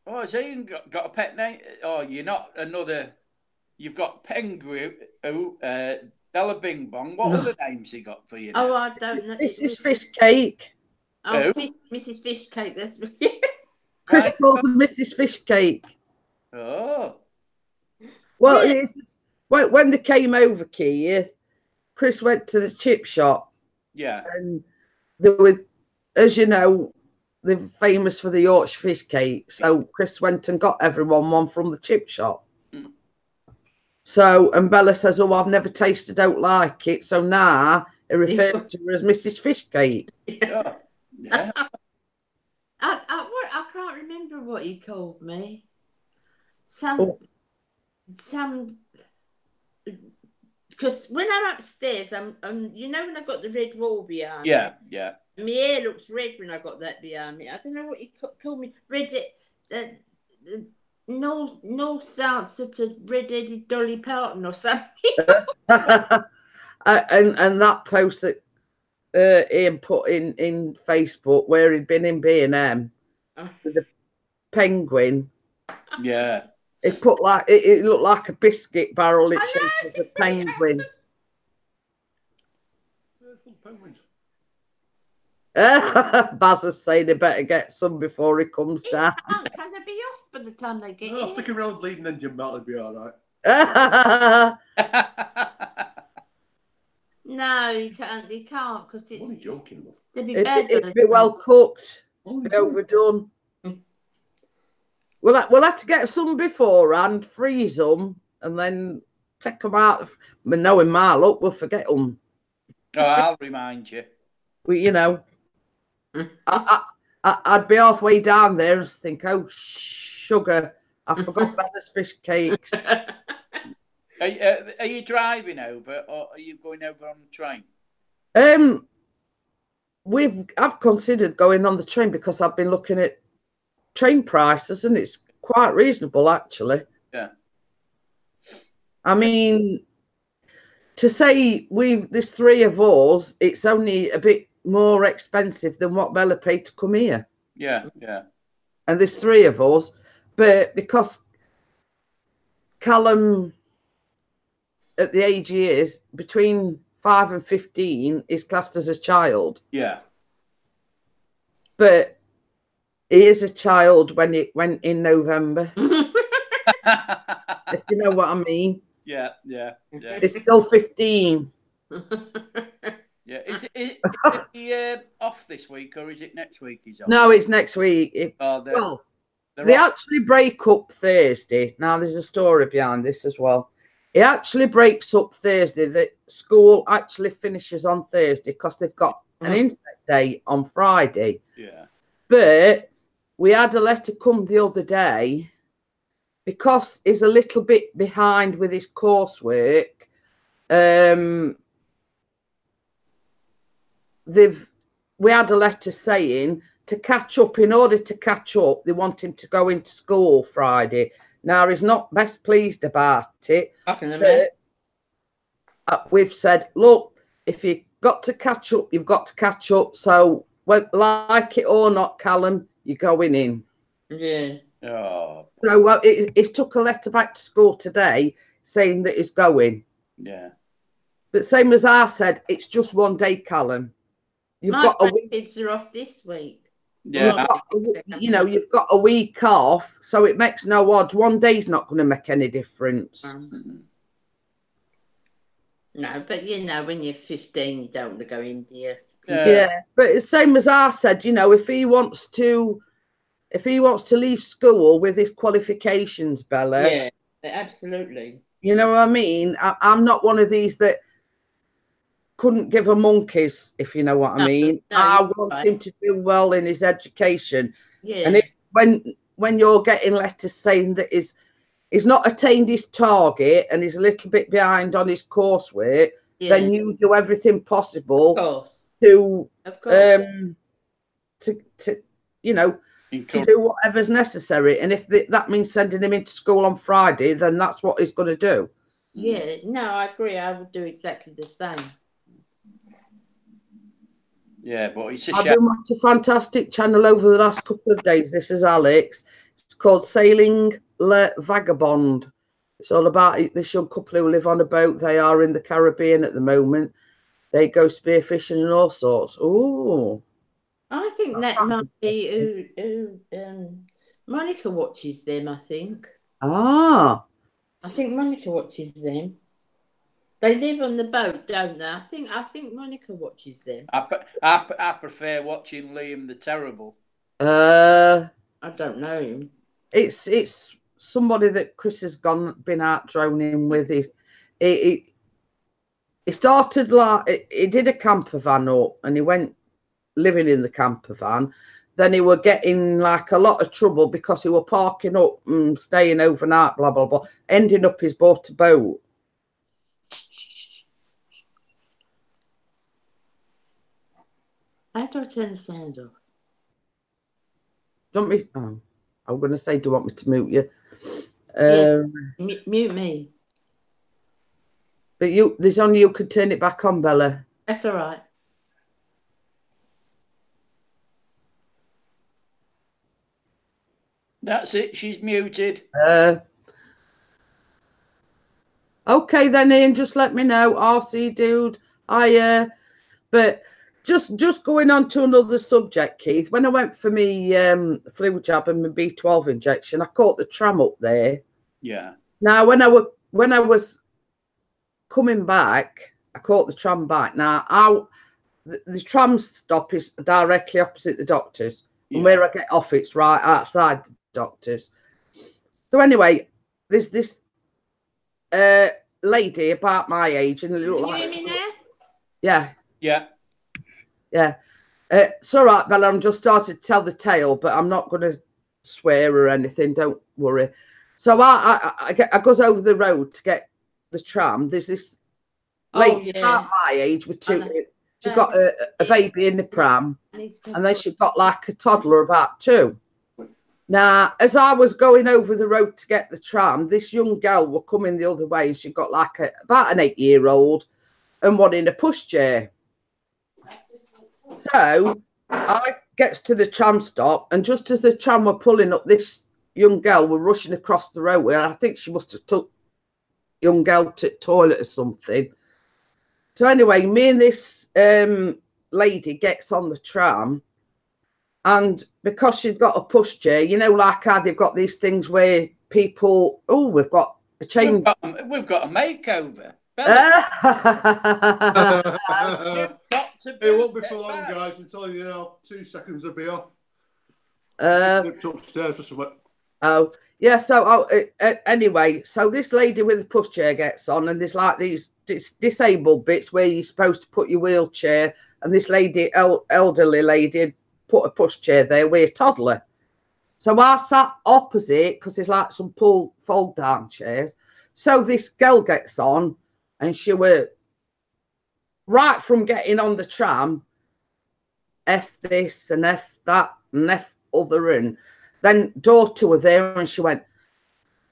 Oh, has Ian got a pet name? Oh, you're not another. You've got Penguin. Bella Bing Bong. What other names he got for you now? Oh, I don't know. Mrs. Fish Cake. Oh, Mrs. Fish Cake. That's Chris calls her Mrs. Fish Cake. Oh. Well, when they came over here, Chris went to the chip shop. Yeah. And they were, as you know, they're famous for the Yorkshire fish cake. So Chris went and got everyone one from the chip shop. So, and Bella says, oh, I've never tasted, don't like it. So now it refers to her as Mrs. Fish Cake. Yeah. I can't remember what he called me. Because when I'm upstairs, I'm when I got the red wall behind me. Yeah. My hair looks red when I got that behind me. I don't know what he called me. North answer to red-headed Dolly Parton or something. And that post that Ian put in Facebook where he'd been in B&M with the penguin. Yeah. It put like it looked like a biscuit barrel. It shaped as a penguin. Penguins. Baz is saying he better get some before he comes down. Can they be off by the time they get No, here? stick around leaving engine melt would be all right. No, you can't because I'm only it's joking, love. they'd be bad. It'd be well cooked, be overdone. We'll have to get some beforehand, freeze them, and then take them out. But knowing my luck, we'll forget them. Oh, I'll remind you. You know, I'd be halfway down there and think, oh, sugar, I forgot Bella's fish cakes. Are you driving over, or are you going over on the train? I've considered going on the train because I've been looking at train prices and it's quite reasonable actually. Yeah. I mean, to say there's three of us, it's only a bit more expensive than what Bella paid to come here. Yeah, yeah. And there's three of us, but because Callum, at the age he is, between 5 and 15, is classed as a child. Yeah. But he is a child when it went in November. If you know what I mean. Yeah, yeah, yeah. It's still 15. Yeah. Is he off this week or is it next week he's off? No, it's next week. They actually break up Thursday. Now, there's a story behind this as well. It actually breaks up Thursday. The school actually finishes on Thursday because they've got an insect day on Friday. Yeah. But we had a letter come the other day because he's a little bit behind with his coursework. We had a letter saying to catch up. In order to catch up, they want him to go into school Friday. Now, he's not best pleased about it. But we've said, look, if you've got to catch up, you've got to catch up. So, like it or not, Callum, you're going in. Yeah. Oh. So he's took a letter back to school today saying that he's going. Yeah. But same as I said, it's just one day, Callum. My kids are off this week. Yeah. You've got a week off, so it makes no odds. One day's not going to make any difference. No, but when you're 15, you don't want to go in, do you? Yeah, but it's same as I said. If he wants to leave school with his qualifications, Bella. Yeah, absolutely. You know what I mean? I'm not one of these that couldn't give a monkeys, if you know what I mean. I want him to do well in his education. Yeah. And if when you're getting letters saying that he's not attained his target and he's a little bit behind on his coursework, then you do everything possible to do whatever's necessary. And if that means sending him into school on Friday, then that's what he's going to do. Yeah, no, I agree. I would do exactly the same. Yeah, but it's I've been watching a fantastic channel over the last couple of days. This is Alex. It's called Sailing Le Vagabond. It's all about this young couple who live on a boat. They are in the Caribbean at the moment. They go spearfishing and all sorts. Oh, I think that might be who Monica watches them, I think. Ah. I think Monica watches them. They live on the boat, don't they? I think Monica watches them. I prefer watching Liam the Terrible. I don't know him. It's somebody that Chris has been out droning with. He started he did a camper van up and he went living in the camper van. Then he were getting like a lot of trouble because he were parking up and staying overnight, blah, blah, blah. Ending up he's bought a boat. How do I turn the sound off? I'm going to say, do you want me to mute you? Mute me. But there's only you could turn it back on, Bella. That's all right. That's it. She's muted. Okay then, Ian, just let me know. RC dude. But just going on to another subject, Keith. When I went for me flu jab and my B12 injection, I caught the tram up there. Yeah. Now when I was coming back, I caught the tram back. Now the tram stop is directly opposite the doctor's, and where I get off, it's right outside the doctor's. So anyway, there's this lady about my age, and it looked Can like, you hear me now? yeah. Yeah. It's all right, Bella. I'm just starting to tell the tale, but I'm not going to swear or anything. Don't worry. So I goes over the road to get the tram. There's this lady about my age with two. She got a baby in the pram, and then she got like a toddler about 2. Now, as I was going over the road to get the tram, this young girl was coming the other way, and she got like about an 8-year-old and one in a pushchair. So I gets to the tram stop, and just as the tram were pulling up, this young girl were rushing across the roadway, and I think she must have took young girl to the toilet or something. So anyway, me and this lady gets on the tram, and because she'd got a pushchair, you know, like how they've got these things where people, oh, we've got a chain. We've got a makeover. It won't be for long, guys. I'm telling you now, 2 seconds will be off. Upstairs or something. Oh, yeah. So anyway, so this lady with the pushchair gets on, and there's like these disabled bits where you're supposed to put your wheelchair, and this lady, elderly lady, had put a pushchair there with a toddler. So I sat opposite because there's like some fold down chairs. So this girl gets on, and she were right from getting on the tram, F this and F that and F other, and then daughter were there, and she went,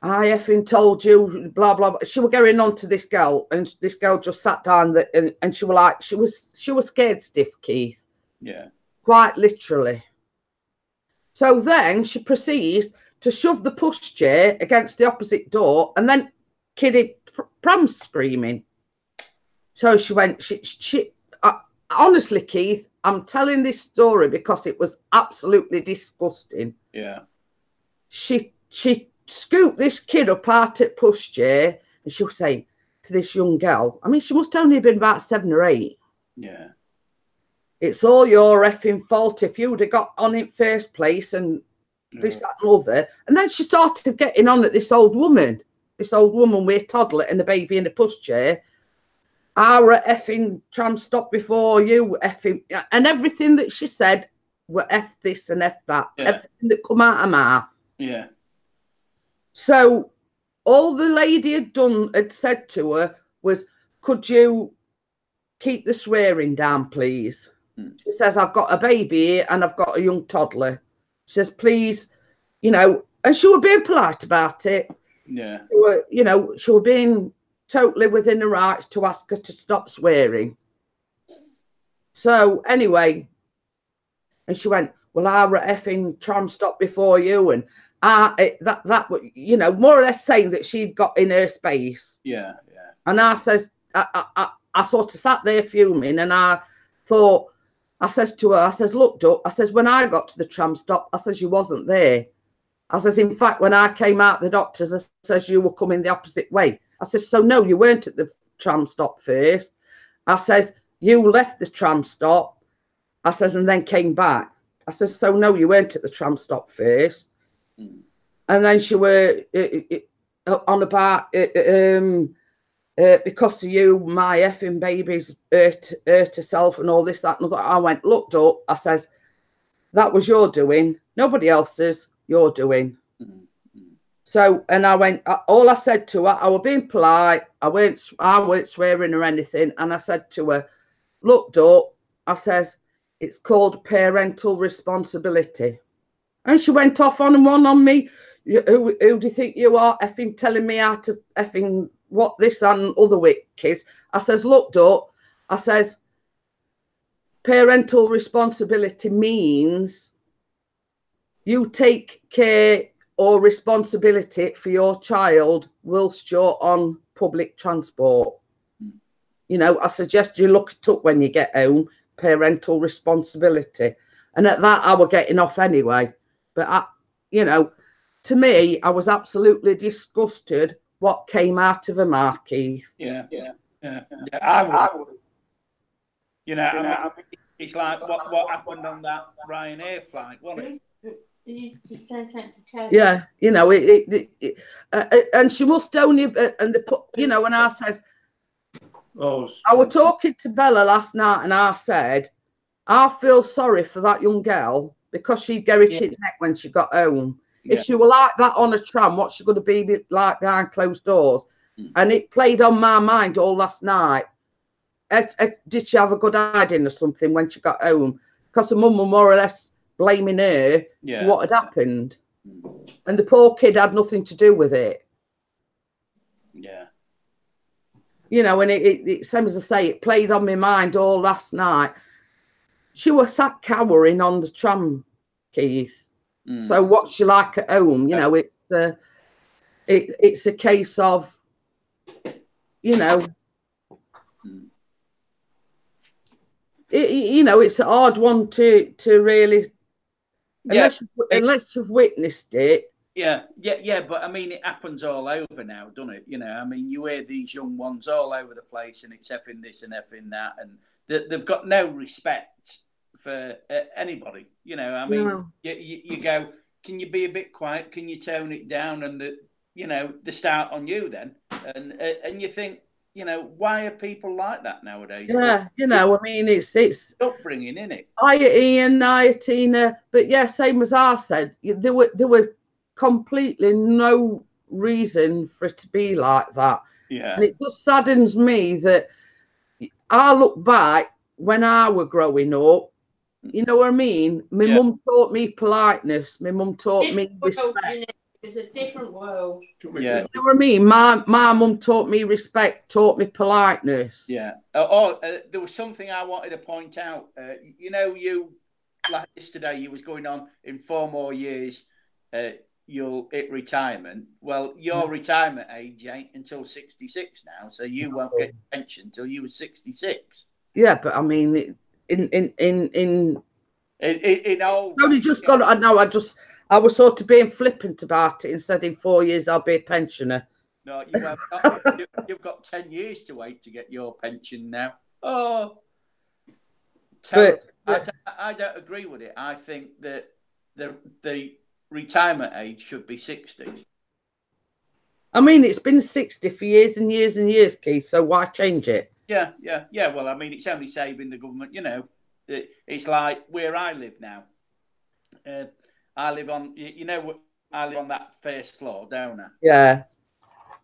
I effing told you, blah blah blah. She was going on to this girl, and this girl just sat down and she was like, she was scared stiff, Keith. Yeah. Quite literally. So then she proceeds to shove the pushchair against the opposite door, and then kiddie pram screaming. So she went, honestly, Keith, I'm telling this story because it was absolutely disgusting. Yeah. She scooped this kid up out at pushchair, and she was saying to this young girl, I mean, she must only have been about 7 or 8. Yeah. It's all your effing fault if you'd have got on in first place, and this, that, and other. And then she started getting on at this old woman with a toddler and a baby in a pushchair. Our effing tram stop before you, effing, and everything that she said were F this and F that, everything that come out of her mouth. Yeah. So all the lady had said to her was, could you keep the swearing down, please? She says, I've got a baby here and I've got a young toddler. She says, please, you know, and she was being polite about it. Yeah. She was being totally within her rights to ask her to stop swearing. So anyway, and she went, well, I effing tram stop before you, and that you know, more or less saying that she'd got in her space. Yeah, yeah. And I says, I sort of sat there fuming, and I thought, I says to her, I says, look, Duck, I says, when I got to the tram stop, I says, you wasn't there. I says, in fact, when I came out the doctor's, I says, you were coming the opposite way. I says, so no, you weren't at the tram stop first. I says, you left the tram stop. I says, and then came back. I says, so no, you weren't at the tram stop first. And then she were on about because of you, my effing baby's hurt herself and all this, that, and other. I went, look, Duck, I says, that was your doing. Nobody else's, your doing. So, and I went, all I said to her, I was being polite. I weren't swearing or anything. And I said to her, look, Duck, I says, it's called parental responsibility. And she went off on and on me. Who do you think you are, effing telling me how to effing what this and other kids? I says, look, Duck, I says, parental responsibility means you take care or responsibility for your child whilst you're on public transport. You know, I suggest you look it up when you get home, parental responsibility. And at that, I was getting off anyway. But, you know, to me, I was absolutely disgusted what came out of a marquee. Yeah. I would. You know, I mean, it's like what happened on that Ryanair flight, wasn't it? Did you just say something to Kate? Yeah, you know, and she must only, and they put, you know, and I says, I was talking to Bella last night and I said, I feel sorry for that young girl because she'd get it in the neck when she got home. If she were like that on a tram, what's she going to be like behind closed doors? And it played on my mind all last night. Did she have a good hiding or something when she got home? Because her mum was more or less blaming her for what had happened. And the poor kid had nothing to do with it. Yeah. You know, and it same as I say, it played on my mind all last night. She was sat cowering on the tram, Keith. So what's she like at home? You know, it's a case of, you know, you know, it's a hard one to really, unless you've witnessed it. Yeah, but I mean, it happens all over now, doesn't it? You know, I mean, you hear these young ones all over the place, and it's effing this and effing that, and they've got no respect for anybody. You know, I mean, you go, can you be a bit quiet? Can you tone it down? And they start on you then, and you think, you know, why are people like that nowadays? Yeah, you know, I mean, it's upbringing, isn't it? Hiya Ian, hiya Tina, but yeah, same as I said, there were completely no reason for it to be like that. Yeah, and it just saddens me that I look back when I was growing up. You know what I mean? My mum taught me politeness. My mum taught me respect. It's a different world. Yeah. You know what I mean? My mum taught me respect, taught me politeness. Yeah. There was something I wanted to point out. You know, like yesterday, you was going on in 4 more years, you'll hit retirement. Well, your retirement age ain't until 66 now, so you won't get a pension until you were 66. Yeah, but I mean, in old. only just got. I was sort of being flippant about it and said in 4 years I'll be a pensioner. No, you've got 10 years to wait to get your pension now. Oh, I don't agree with it. I think that the retirement age should be 60. I mean, it's been 60 for years and years and years, Keith. So why change it? Yeah. Well, I mean, it's only saving the government. You know, it's like where I live now. I live on, I live on that first floor, don't I? Yeah.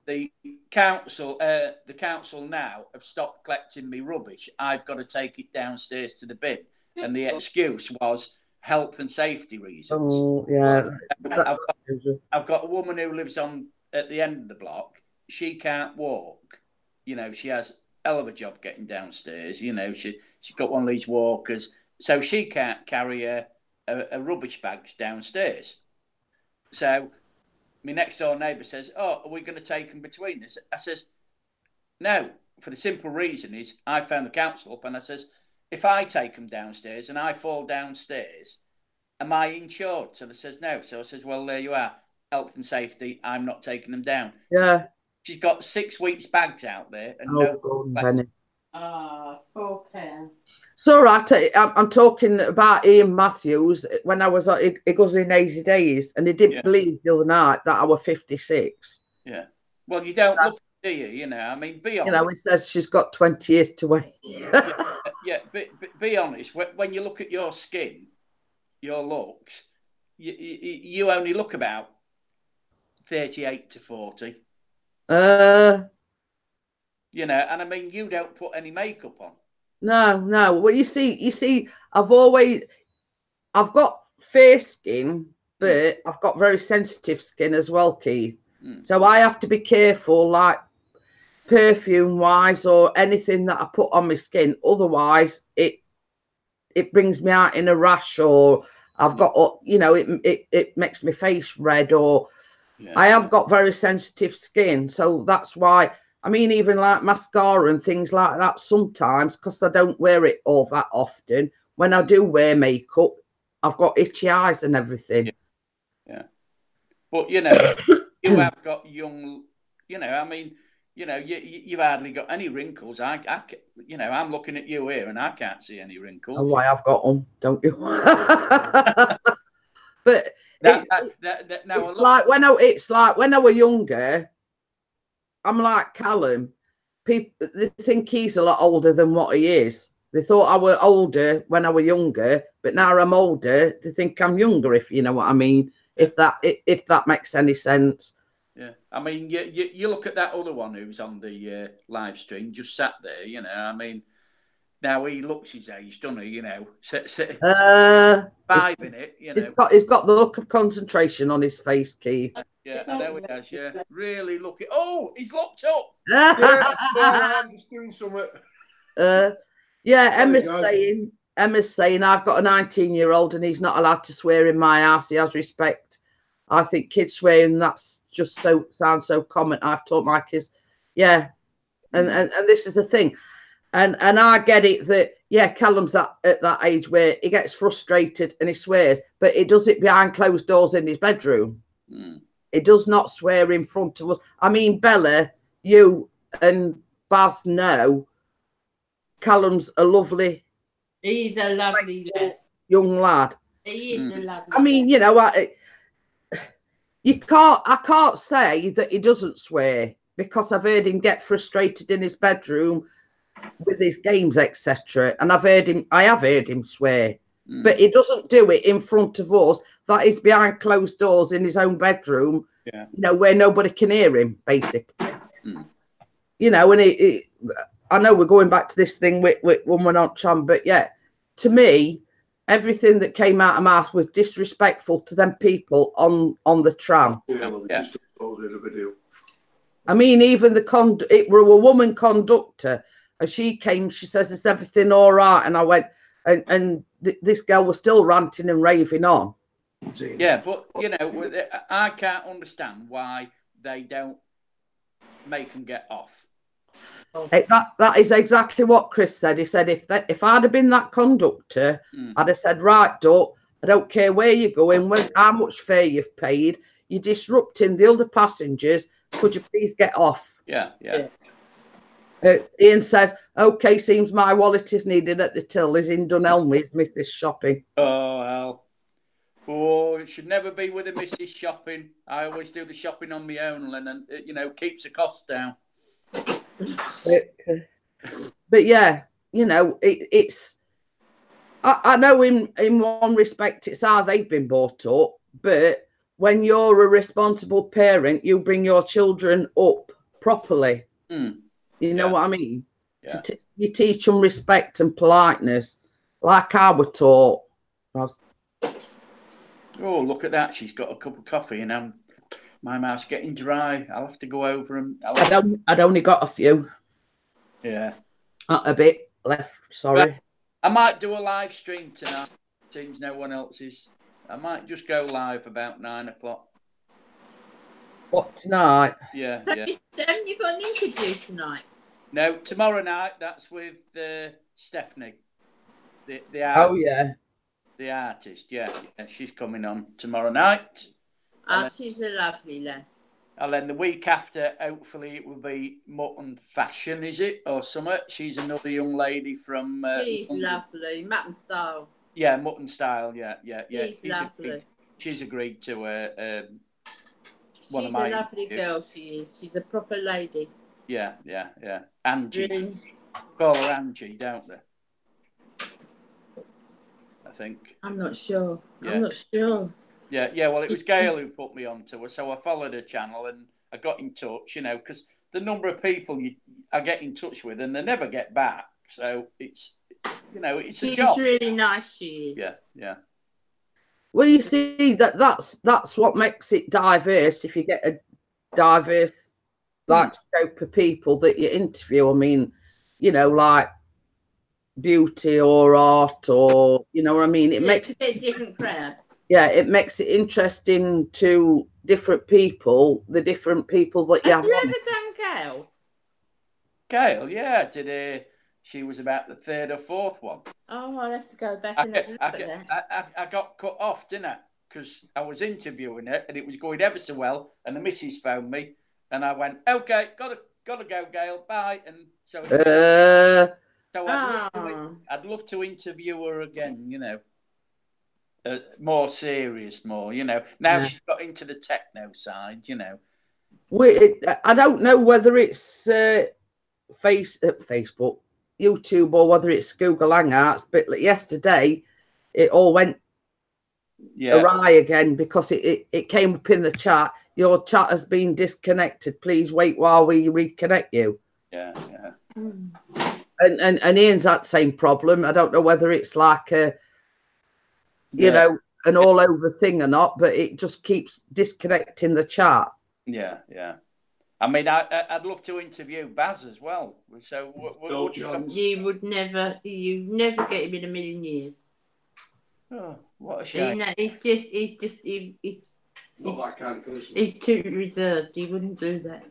The council now have stopped collecting me rubbish. I've got to take it downstairs to the bin, and the excuse was health and safety reasons. Oh, yeah. I've got a woman who lives at the end of the block. She can't walk. You know, she has a hell of a job getting downstairs. You know, she's got one of these walkers, so she can't carry a rubbish bags downstairs. So my next door neighbour says, "Oh, are we going to take them between us?" I says, "No," for the simple reason is I found the council up, and I says, if I take them downstairs and I fall downstairs, am I insured? So they says no. So I says, well, there you are, health and safety. I'm not taking them down. Yeah. She's got 6 weeks bags out there and okay. It's all right. I'm talking about Ian Matthews. When I was it goes in 80 days, and he didn't believe the other night that I was 56. Yeah. Well, you don't look, do you? You know, I mean, be honest. You know, he says she's got 20 years to wait. Be honest. When you look at your skin, your looks, you only look about 38 to 40. You know, and I mean, you don't put any makeup on. No. Well, you see, I've got fair skin, but I've got very sensitive skin as well, Keith. So I have to be careful, like perfume-wise or anything that I put on my skin. Otherwise, it brings me out in a rash, or I've got, you know, it makes my face red, or Yeah. I have got very sensitive skin. So that's why, I mean, even like mascara and things like that sometimes, because I don't wear it all that often, when I do wear makeup, I've got itchy eyes and everything. Yeah. But, you know, you have got young, you know, I mean, you know, you've hardly got any wrinkles. You know, I'm looking at you here and I can't see any wrinkles. Oh, I have got them, don't you? But it's like when I were younger, I'm like Callum. People, they think he's a lot older than what he is. They thought I were older when I were younger, but now I'm older, they think I'm younger, if you know what I mean. If that makes any sense. Yeah, I mean, you look at that other one who's on the live stream, just sat there. You know, I mean, now he looks his age, doesn't he? You know, five in it. You know, he's got the look of concentration on his face, Keith. Yeah, I know he has. Yeah, really looking. Oh, he's locked up. Yeah, I'm just doing something. Yeah, Emma's saying I've got a 19-year-old and he's not allowed to swear in my house. He has respect. I think kids swearing, that's just sounds so common. I've taught my kids, yeah, and this is the thing, and I get it that, yeah, Callum's at that age where he gets frustrated and he swears, but he does it behind closed doors in his bedroom. He does not swear in front of us. I mean, Bella, you and Baz know Callum's a lovely. He's a lovely young lad. He is a lovely. I mean, you know, I can't say that he doesn't swear, because I've heard him get frustrated in his bedroom with his games, etc. And I have heard him swear, but he doesn't do it in front of us. That is behind closed doors in his own bedroom. Yeah. You know, where nobody can hear him, basically. You know, and I know we're going back to this thing with when we're not trying, but yeah, to me, everything that came out of my mouth was disrespectful to them people on the tram. Yeah. I mean, even it were a woman conductor, and she came, she says, "Is everything all right?" And I went, and this girl was still ranting and raving on. Yeah, but, you know, I can't understand why they don't make them get off. That is exactly what Chris said. He said, if I'd have been that conductor, I'd have said, right, Duck, I don't care where you're going, how much fare you've paid, you're disrupting the other passengers, could you please get off? Yeah. Ian says, okay, seems my wallet is needed at the till. He's in Dunelm, he's missed this shopping. Oh, hell. Oh, it should never be with a missus shopping. I always do the shopping on my own, and you know, keeps the cost down. But yeah, you know, it's. I know in one respect it's how they've been brought up, but when you're a responsible parent, you bring your children up properly. You know what I mean? Yeah. You teach them respect and politeness, like I was taught. Oh, look at that! She's got a cup of coffee, and my mouth's getting dry. I'll have to go over and. I'd only got a few. Yeah. A bit left. Sorry. But I might do a live stream tonight. Seems no one else is. I might just go live about 9 o'clock. What, tonight? Yeah. Haven't you got an interview tonight? No, tomorrow night. That's with Stephanie. The oh yeah. The artist, yeah, she's coming on tomorrow night. She's a lovely lass. And then the week after, hopefully, it will be Mutton Fashion, is it? Or something. She's another young lady from... she's lovely. Mutton Style. Yeah, Mutton Style, yeah. She's lovely. She's agreed to one of my... She's a lovely girl, she is. She's a proper lady. Yeah. Angie. Really? Call her Angie, don't they? I think. I'm not sure. Yeah. I'm not sure. Yeah. Well, it was Gail who put me onto her, so I followed her channel and I got in touch. You know, because the number of people I get in touch with and they never get back, so it's it's a job. She's really nice. She is. Yeah. Well, you see that's what makes it diverse. If you get a diverse scope of people that you interview, I mean, you know, like beauty or art, or you know what I mean. It makes it a different crowd. Yeah, it makes it interesting to different people, the different people that you have. Have you ever done Gail? Gail, yeah, did she was about the third or fourth one. Oh, I'll have to go back and have a look at that. I got cut off, didn't I? Because I was interviewing her and it was going ever so well, and the missus phoned me, and I went, "Okay, gotta go, Gail, bye." And so, I'd love to interview her again, you know. More serious, more, you know. Now she's got into the techno side, you know. I don't know whether it's Facebook, YouTube, or whether it's Google Hangouts, but like yesterday it all went awry again because it came up in the chat. Your chat has been disconnected. Please wait while we reconnect you. Yeah. And Ian's that same problem. I don't know whether it's like a you know, an all over thing or not, but it just keeps disconnecting the chat. Yeah. I mean, I'd love to interview Baz as well. So you would never get him in a million years. Oh, what a shame! He's not that kind of person. He's too reserved. He wouldn't do that.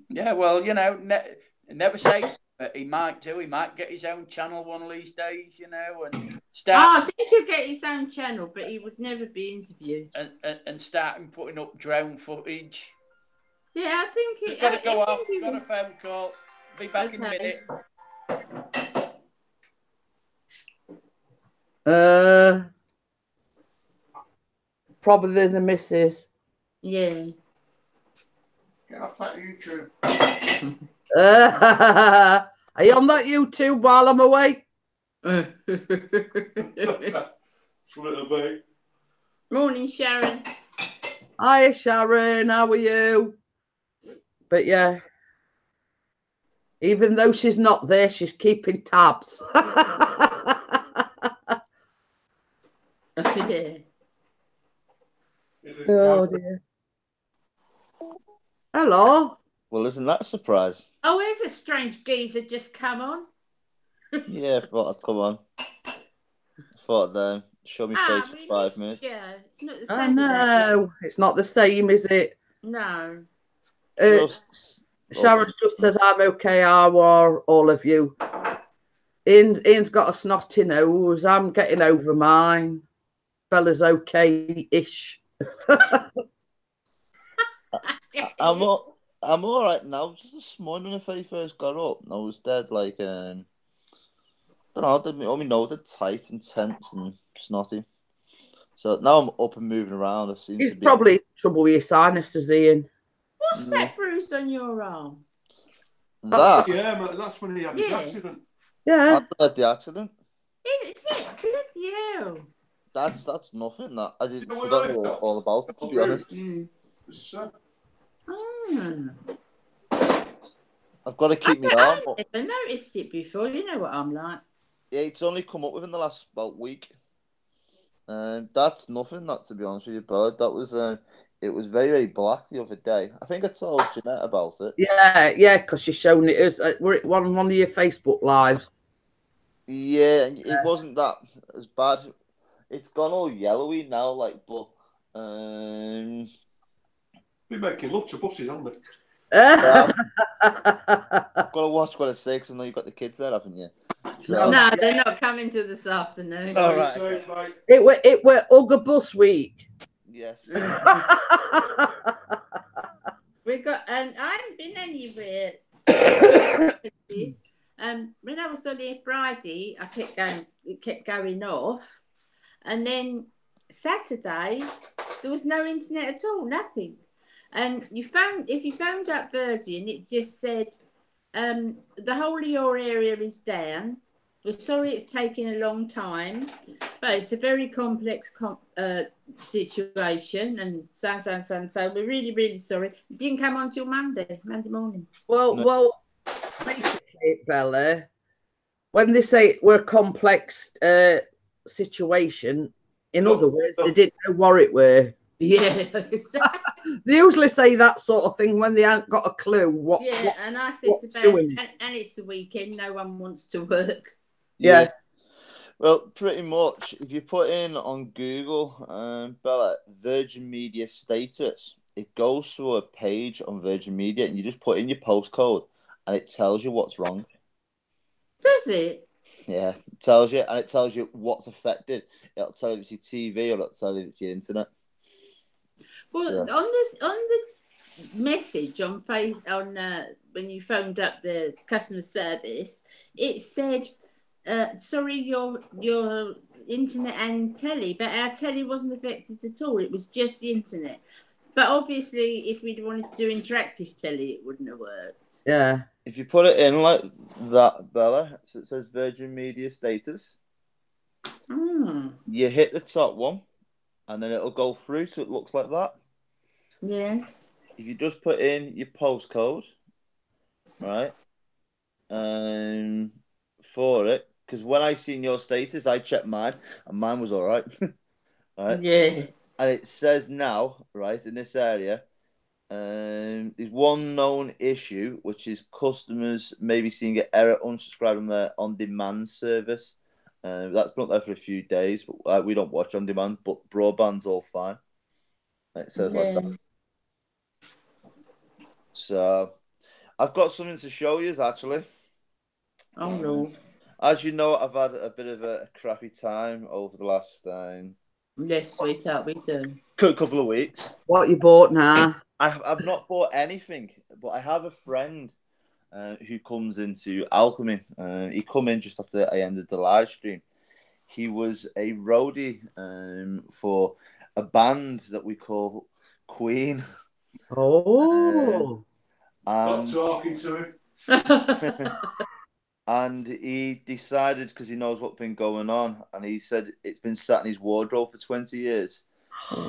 Yeah, well, you know, never say. He might do. He might get his own channel one of these days, you know, and start. Oh, I think he'll get his own channel, but he would never be interviewed. And starting putting up drone footage. Yeah, I think he's got to go off. Got a phone call. Be back in a minute. Probably the missus. Yeah. Get off that YouTube. Are you on that YouTube while I'm away? Morning, Sharon. Hi, Sharon. How are you? But yeah, even though she's not there, she's keeping tabs. Yeah. Oh dear. Hello. Well, isn't that a surprise? Oh, here's a strange geezer just come on. Yeah, I thought I'd come on. I thought I'd show me face for 5 minutes. Yeah, it's not the same. I know. It's not the same, is it? No. Sharon just says, I'm okay, how are all of you? Ian's got a snotty nose. I'm getting over mine. Bella's okay-ish. I'm all right now. Just this morning, if I first got up, I was dead like I don't know. My nose are tight and tense and snotty. So now I'm up and moving around. It's probably trouble with your sinuses, Ian. What's that bruise on your arm? That? That's when he had his accident. Yeah. I had the accident. Is it? Good you. That's nothing. That I didn't forget all about it, to be honest. I've got to keep my arm up. I've never noticed it before. You know what I'm like. Yeah, it's only come up within the last about week. That's nothing, that, to be honest with you, bud. That was it was very, very black the other day. I think I told Jeanette about it. Yeah, because you're showing it as one of your Facebook lives. Yeah, it wasn't that as bad. It's gone all yellowy now, like, but Be making love to buses, haven't we? I've got to watch what I say, because I know you've got the kids there, haven't you? So, no, they're not coming till this afternoon. All right. Okay. It were Ugga Bus Week. Yes. We got, and I haven't been anywhere. When I was on here Friday, it kept going off, and then Saturday there was no internet at all, nothing. And if you phoned up Virgin, it just said the whole of your area is down. We're sorry it's taking a long time, but it's a very complex situation, and so we're really, really sorry. It didn't come on till Monday morning. Well, basically, Bella, when they say we're a complex situation, in other words, they didn't know what it were. Yeah. They usually say that sort of thing when they haven't got a clue what. Yeah, and I said to Beth, and it's the weekend, no one wants to work. Yeah. Well, pretty much. If you put in on Google, Bella, Virgin Media status, it goes to a page on Virgin Media, and you just put in your postcode, and it tells you what's wrong. Does it? Yeah, it tells you, and it tells you what's affected. It'll tell you if it's your TV or it'll tell you if it's your internet. Well, So- on the message on when you phoned up the customer service, it said, "Sorry, your internet and telly," but our telly wasn't affected at all. It was just the internet. But obviously, if we'd wanted to do interactive telly, it wouldn't have worked. Yeah. If you put it in like that, Bella, so it says Virgin Media status. You hit the top one, and then it'll go through, so it looks like that. Yeah. If you just put in your postcode, right, for it, because when I seen your status, I checked mine, and mine was all right. Right? Yeah. And it says now, right, in this area, there's one known issue, which is customers maybe seeing an error unsubscribing their on-demand service. That's been up there for a few days, but we don't watch on-demand, but broadband's all fine. It says like that. So, I've got something to show you, actually. Oh, Lord. As you know, I've had a bit of a crappy time over the last Yes, sweetheart, we do. couple of weeks. What you bought now? I've not bought anything, but I have a friend who comes into Alchemy. He come in just after I ended the live stream. He was a roadie for a band that we call Queen. Oh. Stop talking to him. And he decided, because he knows what's been going on, and he said it's been sat in his wardrobe for 20 years,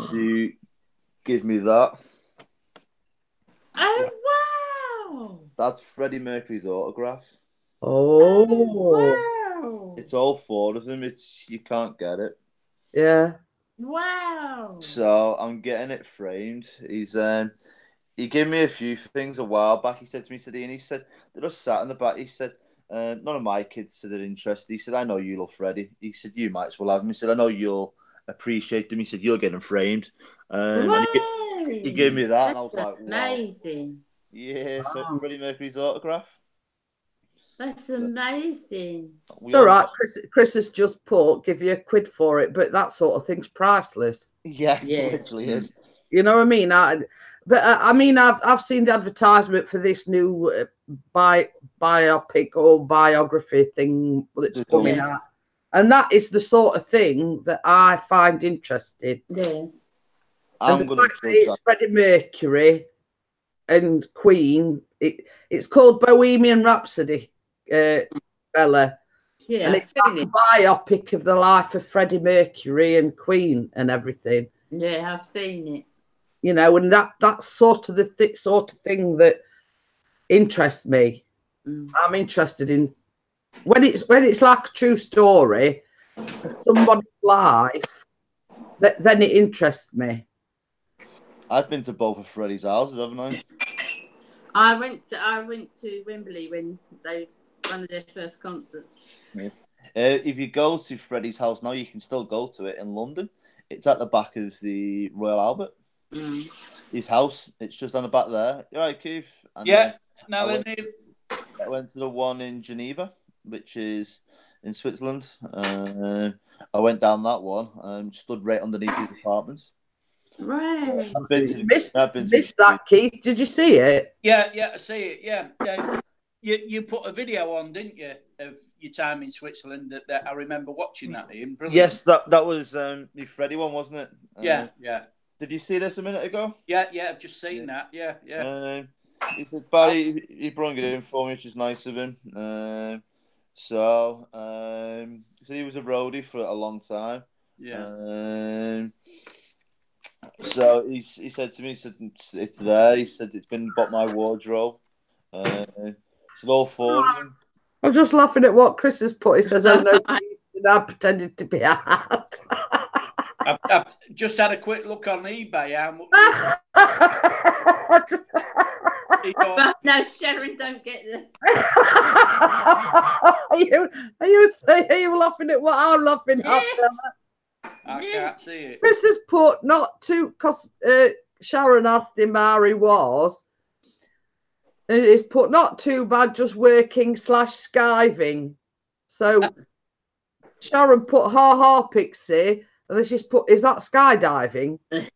to give me that. Oh, wow. That's Freddie Mercury's autograph. Oh. Wow. It's all four of them. You can't get it. Yeah. Wow. So I'm getting it framed. He gave me a few things a while back. He said to me, he said, they're just sat in the back. He said, none of my kids said they're interested. He said, I know you love Freddie. He said, you might as well have him. He said, I know you'll appreciate them. He said, you'll get them framed. And he gave me that, That's and I was like, wow. amazing. Yeah, so Freddie Mercury's autograph. That's amazing. It's all right. Chris has just put, give you a quid for it, but that sort of thing's priceless. Yeah, Yeah. it literally is. You know what I mean? I've seen the advertisement for this new biopic or biography thing that's coming out, and that is the sort of thing that I find interesting. Yeah. And the fact that it's Freddie Mercury and Queen, it's called Bohemian Rhapsody, Bella. Yeah, and I've it's like seen a it. biopic of the life of Freddie Mercury and Queen and everything. Yeah, I've seen it. You know, and that's sort of the sort of thing that interests me. I'm interested in when it's like a true story of somebody's life. Then it interests me. I've been to both of Freddie's houses, haven't I? I went to Wembley when they one of their first concerts. Yeah. If you go to Freddie's house now, you can still go to it in London. It's at the back of the Royal Albert. His house, it's just on the back there. You're right, Keith? And yeah. I went to the one in Geneva, which is in Switzerland. I went down that one and stood right underneath his apartments. Right. I've been to Missed that, Keith. Did you see it? Yeah, I see it. Yeah. You put a video on, didn't you, of your time in Switzerland? That I remember watching that. Ian, brilliant. Yes, that was the Freddie one, wasn't it? Yeah. Did you see this a minute ago? Yeah, I've just seen that. Yeah. He said, Barry, he brought it in for me, which is nice of him. So he was a roadie for a long time. Yeah. So he said to me, he said, it's there. He said, it's been bought my wardrobe. So all four of them. I'm just laughing at what Chris has put. He says, oh no, I pretended to be out. I've just had a quick look on eBay. How much? But no, Sharon don't get the. Are you laughing at what I'm laughing at? Bella? I can't see it. Chris has put not too, because Sharon asked him how he was. And it's put not too bad, just working / skiving. So Sharon put ha ha Pixie, and then she's put, is that skydiving? The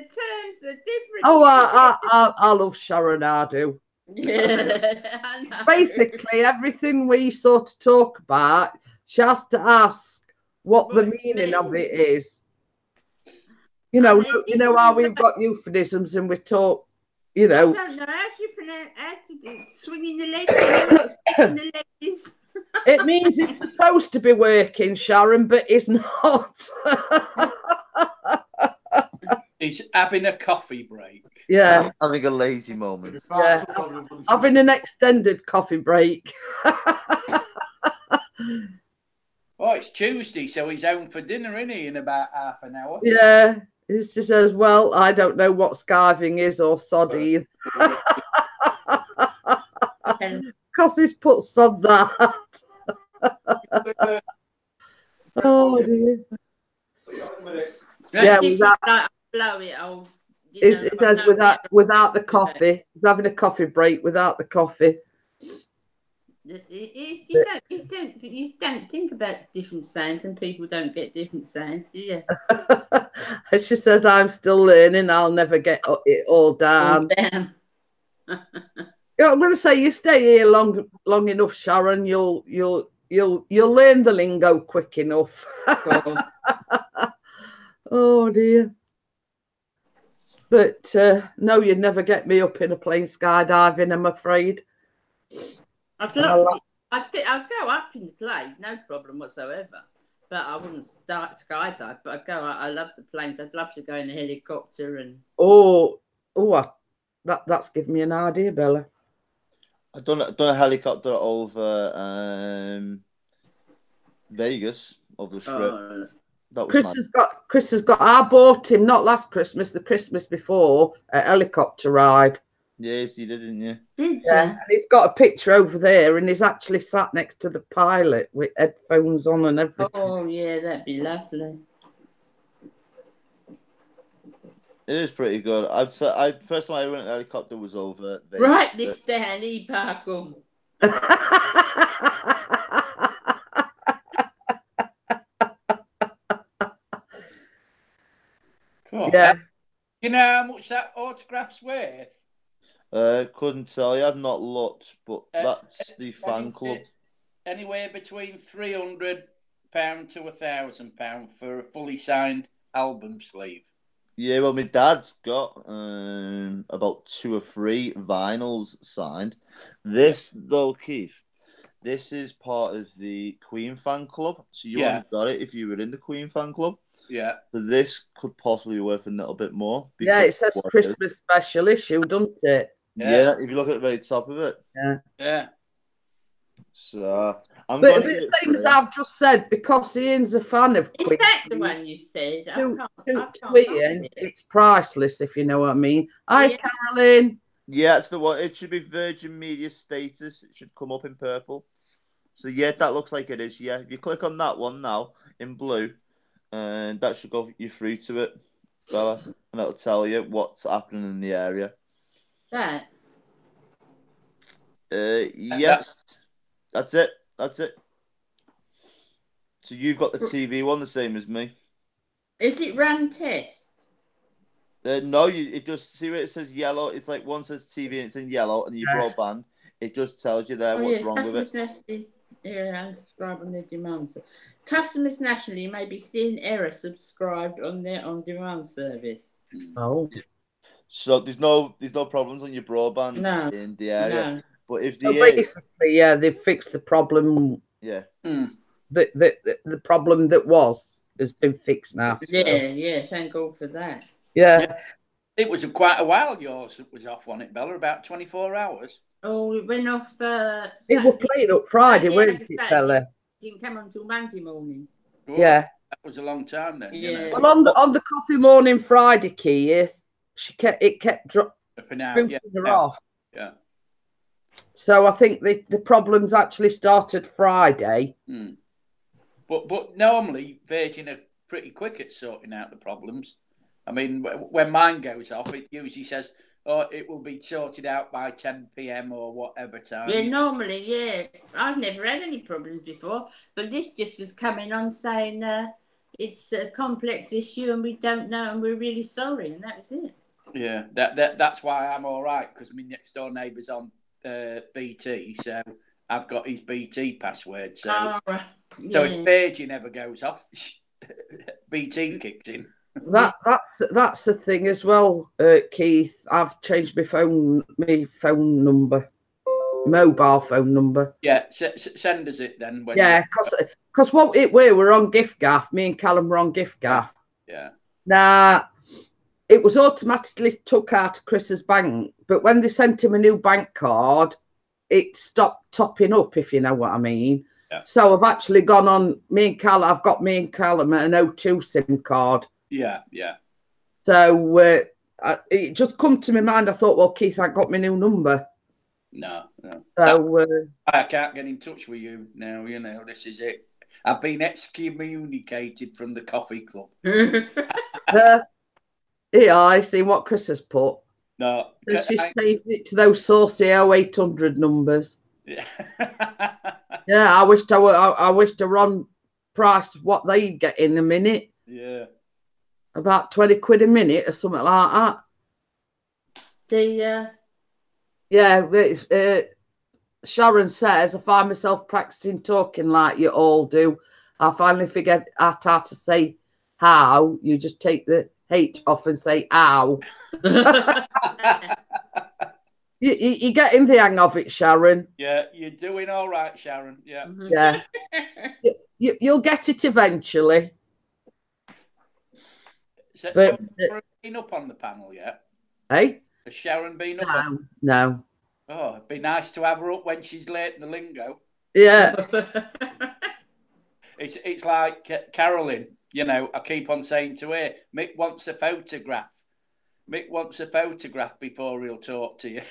terms are different. Oh, I love Sharon, I do. Yeah, I know. Basically, everything we sort of talk about, she has to ask what the meaning of it is. You know, how we've got euphemisms and we talk, you know. I don't know how to pronounce, swinging the legs. Swinging the legs. It means it's supposed to be working, Sharon, but it's not. He's having a coffee break. Yeah. Having a lazy moment. Yeah. Having an extended coffee break. Oh, it's Tuesday, so he's home for dinner, isn't he, in about half an hour? Yeah. It's just as well, I don't know what skiving is or soddy. Because he's put sod that. Oh dear. Yeah, Blow it. It says without the coffee. He's having a coffee break without the coffee. You don't think about different sounds, and people don't get different sounds, do you? And she says, "I'm still learning. I'll never get it all down." Yeah, I'm going to say, you stay here long enough, Sharon. You'll learn the lingo quick enough. Oh dear. But no, you'd never get me up in a plane skydiving, I'm afraid. I'd go up in the plane, no problem whatsoever. But I wouldn't start skydive. But I love the planes. I'd love to go in a helicopter and. That's given me an idea, Bella. I've done a helicopter over Vegas over the Strip. Oh. Chris has got. I bought him not last Christmas, the Christmas before, a helicopter ride. Yes, you did, didn't you? Yeah, and he's got a picture over there, and he's actually sat next to the pilot with headphones on and everything. Oh yeah, that'd be lovely. It is pretty good. I'd say first time I went in a helicopter was over Vegas. Right, this Stanley Parker. Cool. Yeah. You know how much that autograph's worth? Couldn't tell you. I've not looked, but that's the fan club. Anywhere between £300 to £1,000 for a fully signed album sleeve. Yeah, well, my dad's got about 2 or 3 vinyls signed. This, though, Keith, this is part of the Queen fan club. So you only got it if you were in the Queen fan club. Yeah. So this could possibly be worth a little bit more. Yeah, it says Christmas special issue, doesn't it? Yeah, if you look at the very top of it. Yeah. Yeah. So I'm but going the same as I've just said, because Ian's a fan of Queen. Is that the one you said? Ian, it's priceless, if you know what I mean. Hi, Caroline. Yeah, it's the one. It should be Virgin Media status. It should come up in purple. So yeah, that looks like it is. Yeah, if you click on that one now in blue, and that should go you through to it, Bella, and that'll tell you what's happening in the area. That. Yes, that's it. That's it. So you've got the TV one, the same as me. Is it run test? No, it just see where it says yellow. It's like one says TV and it's in yellow, and your broadband. It just tells you there what's wrong with it. Unsubscribe on their demand. Customers nationally may be seeing error subscribed on their on-demand service. Oh. So there's no problems on your broadband in the area. No. But if basically, they've fixed the problem. Yeah. The problem that has been fixed now. So. Yeah. Thank God for that. Yeah. It was quite a while yours was off on it, Bella, about 24 hours. Oh, it went off it was playing up Friday, wasn't it, Bella? It didn't come on until Monday morning. Oh, yeah. That was a long time then. Yeah. You know? Well, on the coffee morning Friday, Keith, it kept Up and out. booting Yeah. her Yeah. off. Yeah. So I think the problems actually started Friday. But normally Virgin are pretty quick at sorting out the problems. I mean, when mine goes off, it usually says, "Oh, it will be sorted out by 10 p.m. or whatever time." Yeah, normally, yeah. I've never had any problems before, but this just was coming on saying it's a complex issue and we don't know and we're really sorry, and that was it. Yeah, that's why I'm all right, because my next door neighbour's on BT, so I've got his BT password. So, so if Virgin ever goes off, BT kicks in. That's the thing as well, Keith. I've changed my phone number, mobile phone number. Yeah, send us it then. When because what it we're on gift gaff. Me and Callum were on gift gaff. Yeah. Now it was automatically took out of Chris's bank, but when they sent him a new bank card, it stopped topping up. If you know what I mean. Yeah. So I've actually gone on I've got me and Callum an O2 SIM card. Yeah, yeah. So it just come to my mind. I thought, well, Keith, I got my new number. No. So I can't get in touch with you now. You know, this is it. I've been excommunicated from the coffee club. Yeah, I see what Chris has put. No, so she's saved it to those saucy 0800 numbers. Yeah. Yeah, I wished I were on price what they get in a minute. Yeah. About 20 quid a minute or something like that. Yeah, Sharon says, I find myself practicing talking like you all do. I finally figured out how to say how. You just take the H off and say ow. You're getting the hang of it, Sharon. Yeah, you're doing all right, Sharon. Yeah. Yeah. You'll get it eventually. So has Sharon been up on the panel yet? Hey? Has Sharon been up? No. Oh, it'd be nice to have her up when she's late in the lingo. Yeah. It's like Carolyn, you know, I keep on saying to her, Mick wants a photograph. Mick wants a photograph before he'll talk to you.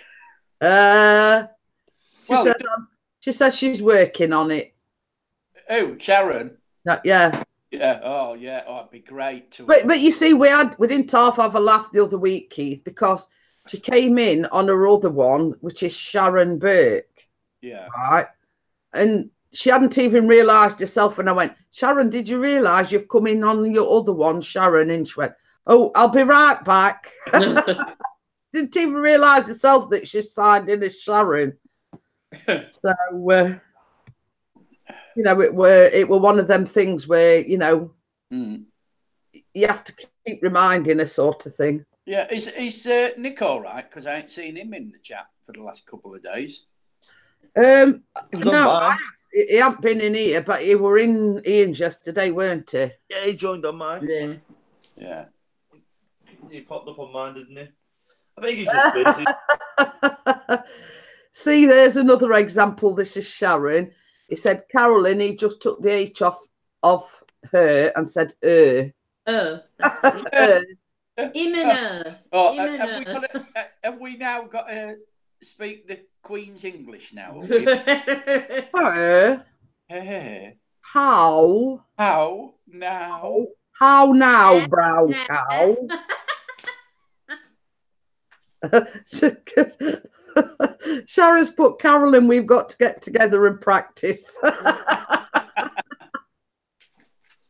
She says she's working on it. Oh, Sharon? Yeah. Yeah. Oh, yeah. Oh, it'd be great to. But you see, we didn't half have a laugh the other week, Keith, because she came in on her other one, which is Sharon Burke. Yeah. Right. And she hadn't even realised herself. And I went, Sharon, did you realise you've come in on your other one, Sharon? And she went, oh, I'll be right back. Didn't even realise herself that she signed in as Sharon. So, you know, it were one of them things where, you know, you have to keep reminding her, sort of thing. Yeah, is Nick all right? Because I ain't seen him in the chat for the last couple of days. No, he hasn't been in here, but he were in Ian's yesterday, weren't he? Yeah, he joined on mine. Yeah. He popped up on mine, didn't he? I think he's just busy. See, there's another example. This is Sharon. He said, Carolyn, he just took the H off her and said, Have we now got to speak the Queen's English now? How now? How now, brown cow? Sharon's put, Carolyn, we've got to get together and practice.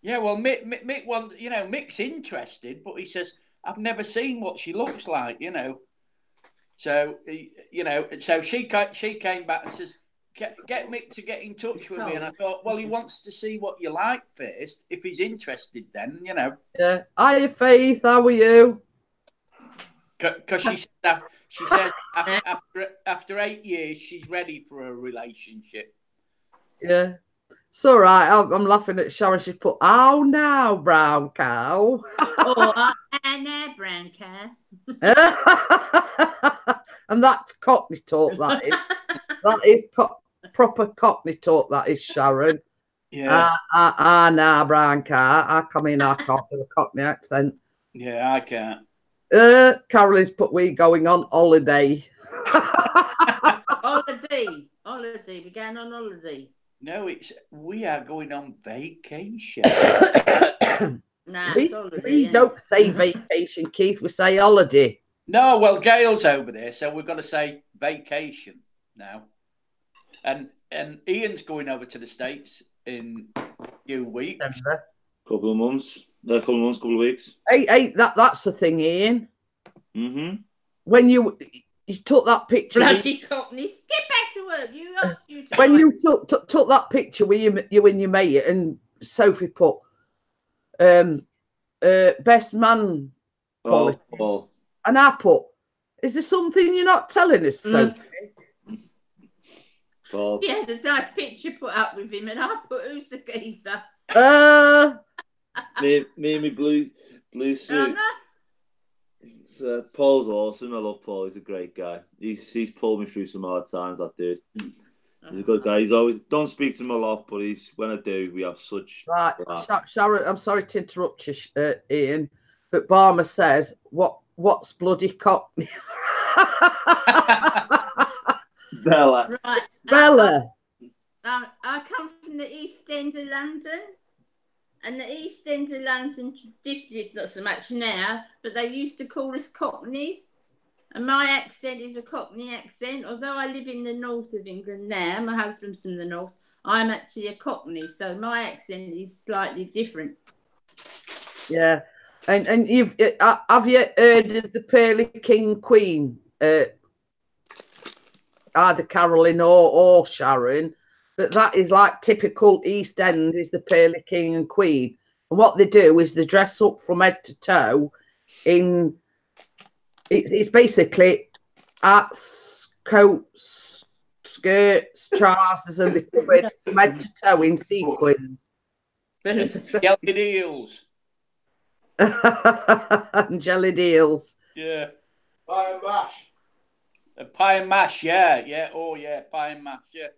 Yeah, well, Mick wants, you know, Mick's interested, but he says, I've never seen what she looks like, you know. So, you know, so she came back and says, get Mick to get in touch with me. And I thought, well, he wants to see what you like first. If he's interested, then, you know. Yeah. Hiya, Faith. How are you? Because she says after 8 years, she's ready for a relationship. Yeah. It's all right. I'm laughing at Sharon. She put, oh, now, brown cow. Oh, now, brown cow. And that's Cockney talk, that is. That is proper Cockney talk, that is, Sharon. Yeah. Now, brown cow. I come in, I can't do a Cockney accent. Yeah, I can't. Carolyn's put we going on holiday. Holiday. We're going on holiday. No, we are going on vacation. Nah, we it's holiday. we innit? don't say vacation, Keith. We say holiday. No, well, Gail's over there, so we've got to say vacation now. And Ian's going over to the States in a few weeks. Couple of months, couple of weeks. Hey, that's the thing, Ian. Mm-hmm. When you took that picture, Bloody cockneys. Get back to work. You when you took that picture with you and your mate, and Sophie put best man quality, Paul. and I put, is there something you're not telling us, Sophie? Paul. Yeah, the nice picture put up with him, and I put who's the geezer. Me and my blue suit. So Paul's awesome. I love Paul. He's a great guy. He's pulled me through some hard times. That dude. He's a good guy. He's always don't speak to him a lot, but when I do, we have such. Right, Sharon. I'm sorry to interrupt you, Ian, but Barmer says what's bloody cockneys? Bella. Right. Bella. I come from the East End of London, and the East End of London tradition is not so much now, but they used to call us Cockneys. And my accent is a Cockney accent. Although I live in the north of England now, my husband's from the north, I'm actually a Cockney, so my accent is slightly different. Yeah, and have you heard of the Pearly King Queen? Either Carolyn or Sharon, but that is like typical East End is the Pearly King and Queen. And what they do is they dress up from head to toe in it's basically hats, coats, skirts, trousers, and they're covered from head to toe in sequins. Jellied eels. And jellied eels. Yeah. Pie and mash. Pie and mash, yeah. Oh, yeah, pie and mash, yeah.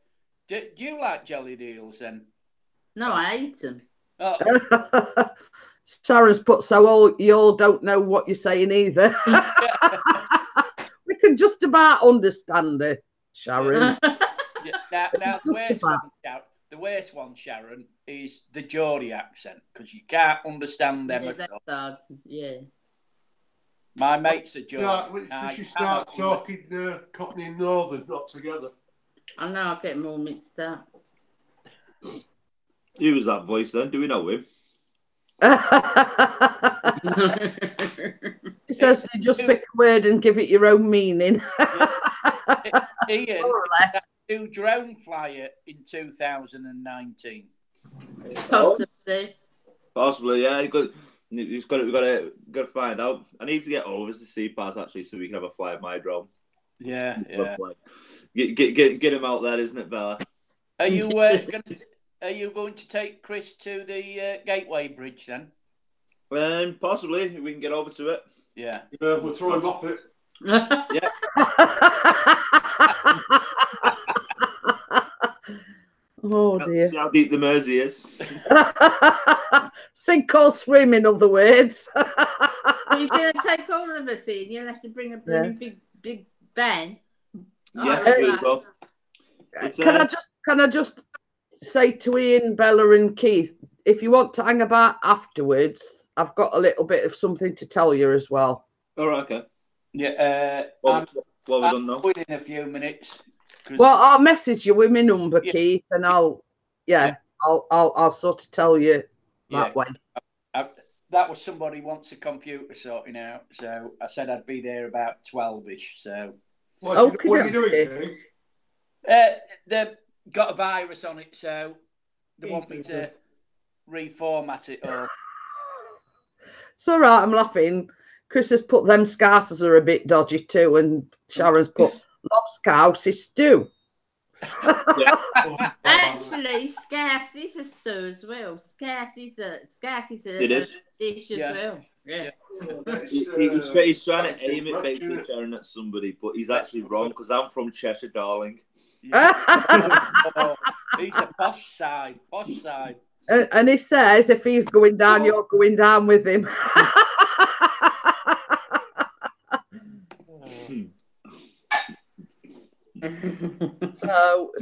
Do you like jellied eels then? No, I hate them. Oh. Sharon's put, so you all don't know what you're saying either. We can just about understand it, Sharon. Yeah, now the worst one, Sharon, is the Geordie accent, because you can't understand them at all. Hard. Yeah. My mates are Geordie. Since you start talking Cockney and Northern, not together. I know, I get them all mixed up. Who was that voice then? Do we know him? He says you just pick a word and give it your own meaning. Ian, more or less. Do drone flyer in 2019? Possibly, yeah. We've got to find out. I need to get over to CPAS actually, so we can have a fly of my drone. Yeah. Get him out there, isn't it, Bella? Are you going to take Chris to the Gateway Bridge then? Possibly, if we can get over to it. Yeah. We'll throw him off it. Yeah. Oh dear. See how deep the Mersey is. Sink or swim, in other words. You're going to take all of us in. You'll have to bring a big van. Yeah, Oh, Can I just say to Ian, Bella, and Keith, if you want to hang about afterwards, I've got a little bit of something to tell you as well. All right, okay. Yeah. What have we done now? In a few minutes. Well, I'll message you with my number, Keith, and I'll sort of tell you that way. That was somebody wants a computer sorting out, so I said I'd be there about 12ish. So, what are you doing, Keith? They've got a virus on it, so they want me to reformat it. Or it's all right. I'm laughing. Chris has put them scarces are a bit dodgy too, and Sharon's put lobscouse is stew. Actually, scarce is a stew as well. Scarce is a dish as well. Yeah. He's trying to aim it basically, Sharon, at somebody, but he's actually wrong because I'm from Cheshire, darling. He's a posh side. And he says if he's going down, you're going down with him.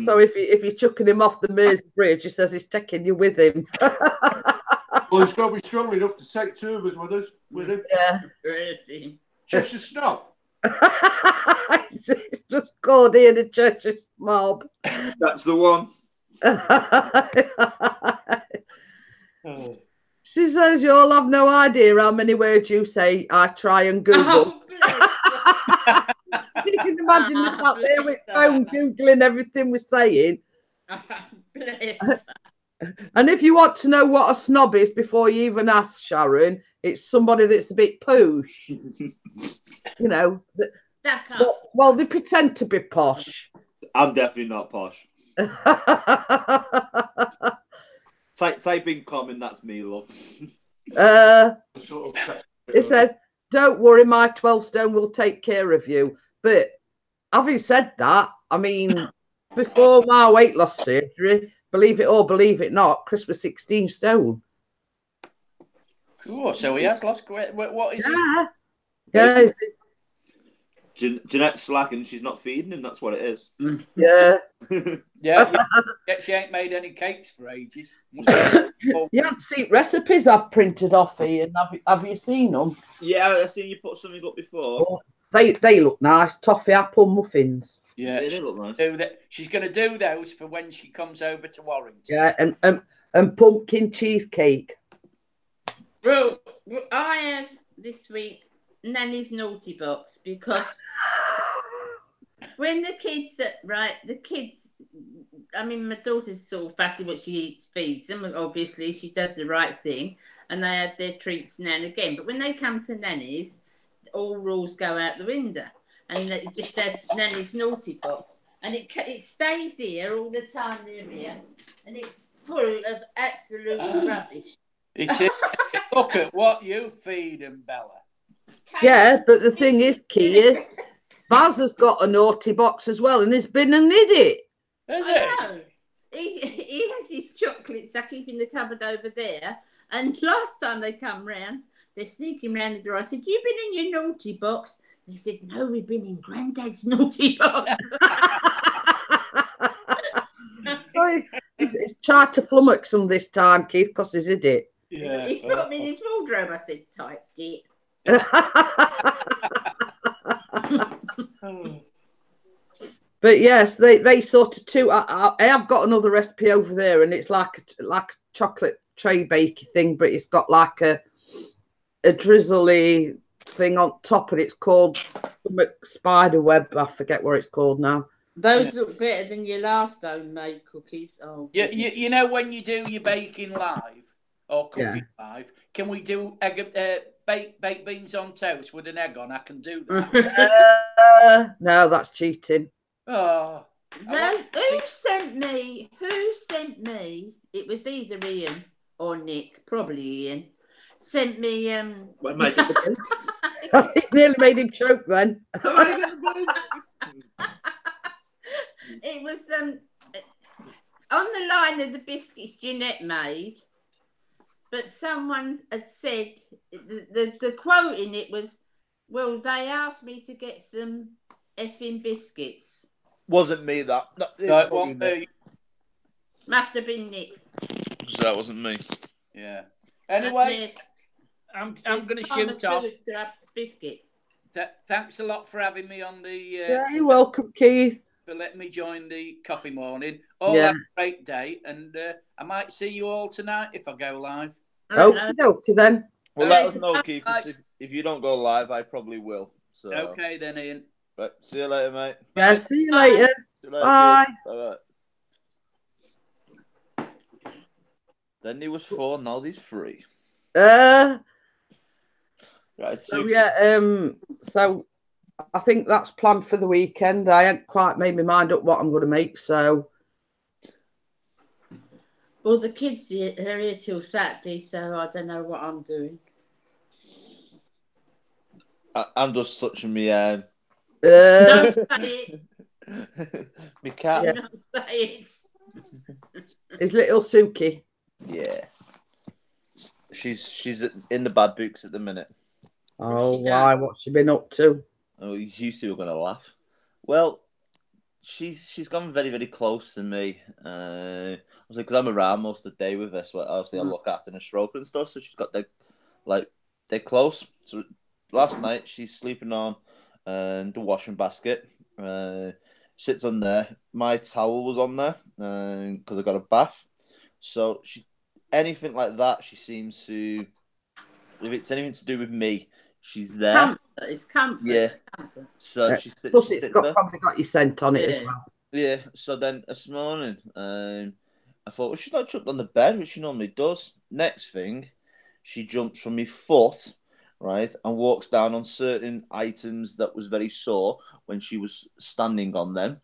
So if you're chucking him off the Mersey Bridge, he says he's taking you with him. Well, he's got to be strong enough to take two of us with him. Yeah. Cheshire Snob. It's just called here the Cheshire Mob. That's the one. She says you'll have no idea how many words you say. I try and Google. You can imagine us out there with phone Googling everything we're saying. And if you want to know what a snob is before you even ask, Sharon, it's somebody that's a bit posh. You know. Well, they pretend to be posh. I'm definitely not posh. Type in common, that's me, love. It says, don't worry, my 12 stone will take care of you. But having said that, I mean, before my weight loss surgery, believe it or believe it not, Chris was 16 stone. Oh, so he has lost weight. What is it? Yeah. Jeanette's slacking, she's not feeding him, that's what it is. Yeah. Yeah, she ain't made any cakes for ages. You haven't seen recipes I've printed off, Ian. Have you seen them? Yeah, I've seen you put something up before. Oh, they look nice. Toffee apple muffins. Yeah, they look nice. She's going to do those for when she comes over to Warrington. Yeah, and pumpkin cheesecake. Well, I have this week Nanny's Naughty Box because when the kids, I mean, my daughter's sort of fussy what she eats, feeds them. Obviously, she does the right thing, and they have their treats now and again. But when they come to Nanny's, all rules go out the window, and it just says Nanny's Naughty Box, and it stays here all the time they're here, and it's full of absolute rubbish. It's look at what you feed them, Bella. Yeah, but the thing is, Kia, Baz has got a naughty box as well, and he's been and hid it. Has He has his chocolates. I keep in the cupboard over there. And last time they come round, they're sneaking round the door. I said, "You been in your naughty box?" They said, "No, we've been in Granddad's naughty box." So he's tried to flummox them this time, Keith, because he's hid it. Yeah. He's put me in his wardrobe. I said, "Tight, git." But yes, they sort of too. I have got another recipe over there, and it's like a chocolate tray bakey thing, but it's got like a drizzly thing on top, and it's called spider web. I forget what it's called now. Those look better than your last homemade cookies. Oh, Yeah, you know when you do your baking live or cooking live, can we do baked beans on toast with an egg on? I can do that. No, that's cheating. Oh, who sent me? It was either Ian or Nick, probably Ian. Sent me. What am I doing? It nearly made him choke then. It was on the line of the biscuits Jeanette made, but someone had said the quote in it was, "Well, they asked me to get some effing biscuits." Wasn't me that. No, it won't be. Must have been Nick. That wasn't me. Yeah. Anyway, I'm going to shoot off. To have biscuits. Thanks a lot for having me on the. Yeah, you're welcome, Keith. For letting me join the coffee morning. Have a great day, and I might see you all tonight if I go live. Okay then. Well, let us know, Keith. If you don't go live, I probably will. So. Okay then, Ian. Right, see you later, mate. Yeah, see you later. Bye. Bye. Then he was 4, now he's 3. Right. So so I think that's planned for the weekend. I haven't quite made my mind up what I'm going to make, so. Well, the kids are here till Saturday, so I don't know what I'm doing. I'm just touching me. Don't say it. Me cat. Yeah. Don't say it. His little Suki. Yeah. She's in the bad books at the minute. Oh, why? What's she been up to? Oh, you two are going to laugh. Well, she's gone very, very close to me. Obviously, because I'm around most of the day with her, so obviously I look after her stroke and stuff. So she's got they're close. So last night she's sleeping on the washing basket. Sits on there. My towel was on there because I got a bath. So anything like that, she seems to. If it's anything to do with me, she's there. Comfort. It's comfort. Yeah. It's comfort. So she sits. Plus, it's probably got your scent on it as Yeah. well. Yeah. So then this morning, I thought, well, she's not jumped on the bed, which she normally does. Next thing, she jumps from my foot, right, and walks down on certain items that was very sore when she was standing on them.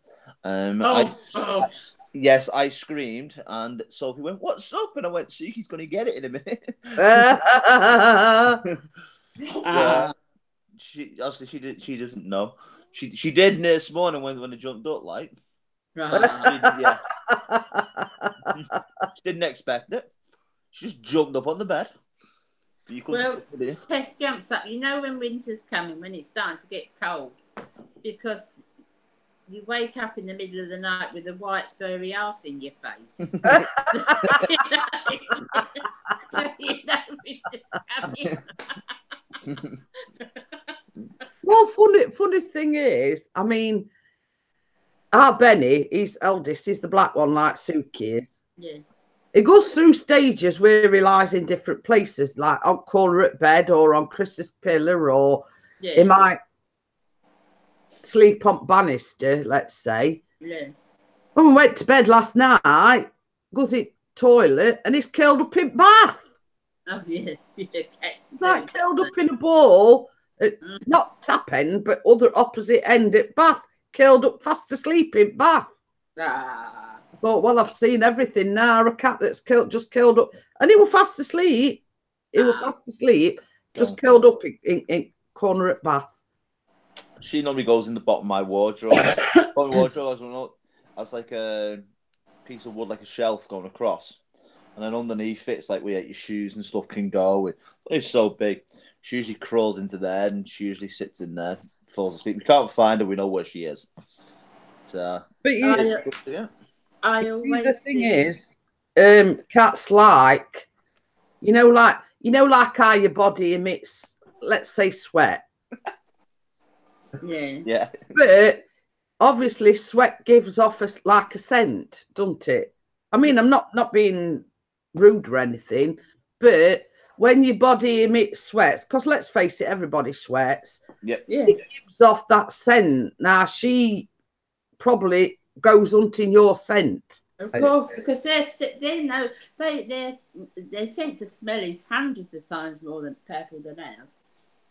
Yes, I screamed, and Sophie went, "What's up?" And I went, "Suki's going to get it in a minute." She doesn't know. She did this morning when I jumped up, like. Yeah. She didn't expect it. She just jumped up on the bed. Well, Tess jumps up. You know when winter's coming, when it's starting to get cold, because you wake up in the middle of the night with a white furry arse in your face. Well, funny thing is, I mean, our Benny, his eldest, is the black one like Suki is. Yeah. It goes through stages where he lies in different places, like on corner at bed or on Chris's pillar, or he might sleep on banister, let's say. Yeah. When we went to bed last night, goes in toilet and he's curled up in bath. Oh, yeah. Like curled up in a ball, not tap end, but other opposite end at bath, curled up fast asleep in bath. I thought, well, I've seen everything now. A cat that's just curled up, and he was fast asleep. Just curled up in corner at bath. She normally goes in the bottom of my wardrobe. That's like a piece of wood, like a shelf going across, and then underneath it's like where your shoes and stuff can go. It's so big. She usually crawls into there, and she usually sits in there, falls asleep. We can't find her. We know where she is. So, but yeah. The thing is, cats like, like how your body emits, let's say, sweat. Yeah. But obviously, sweat gives off a scent, doesn't it? I mean, I'm not being rude or anything, but when your body emits sweats, because let's face it, everybody sweats. Yeah. It gives off that scent. Now she probably goes hunting your scent. Of course, because their sense of smell is hundreds of times more powerful than ours.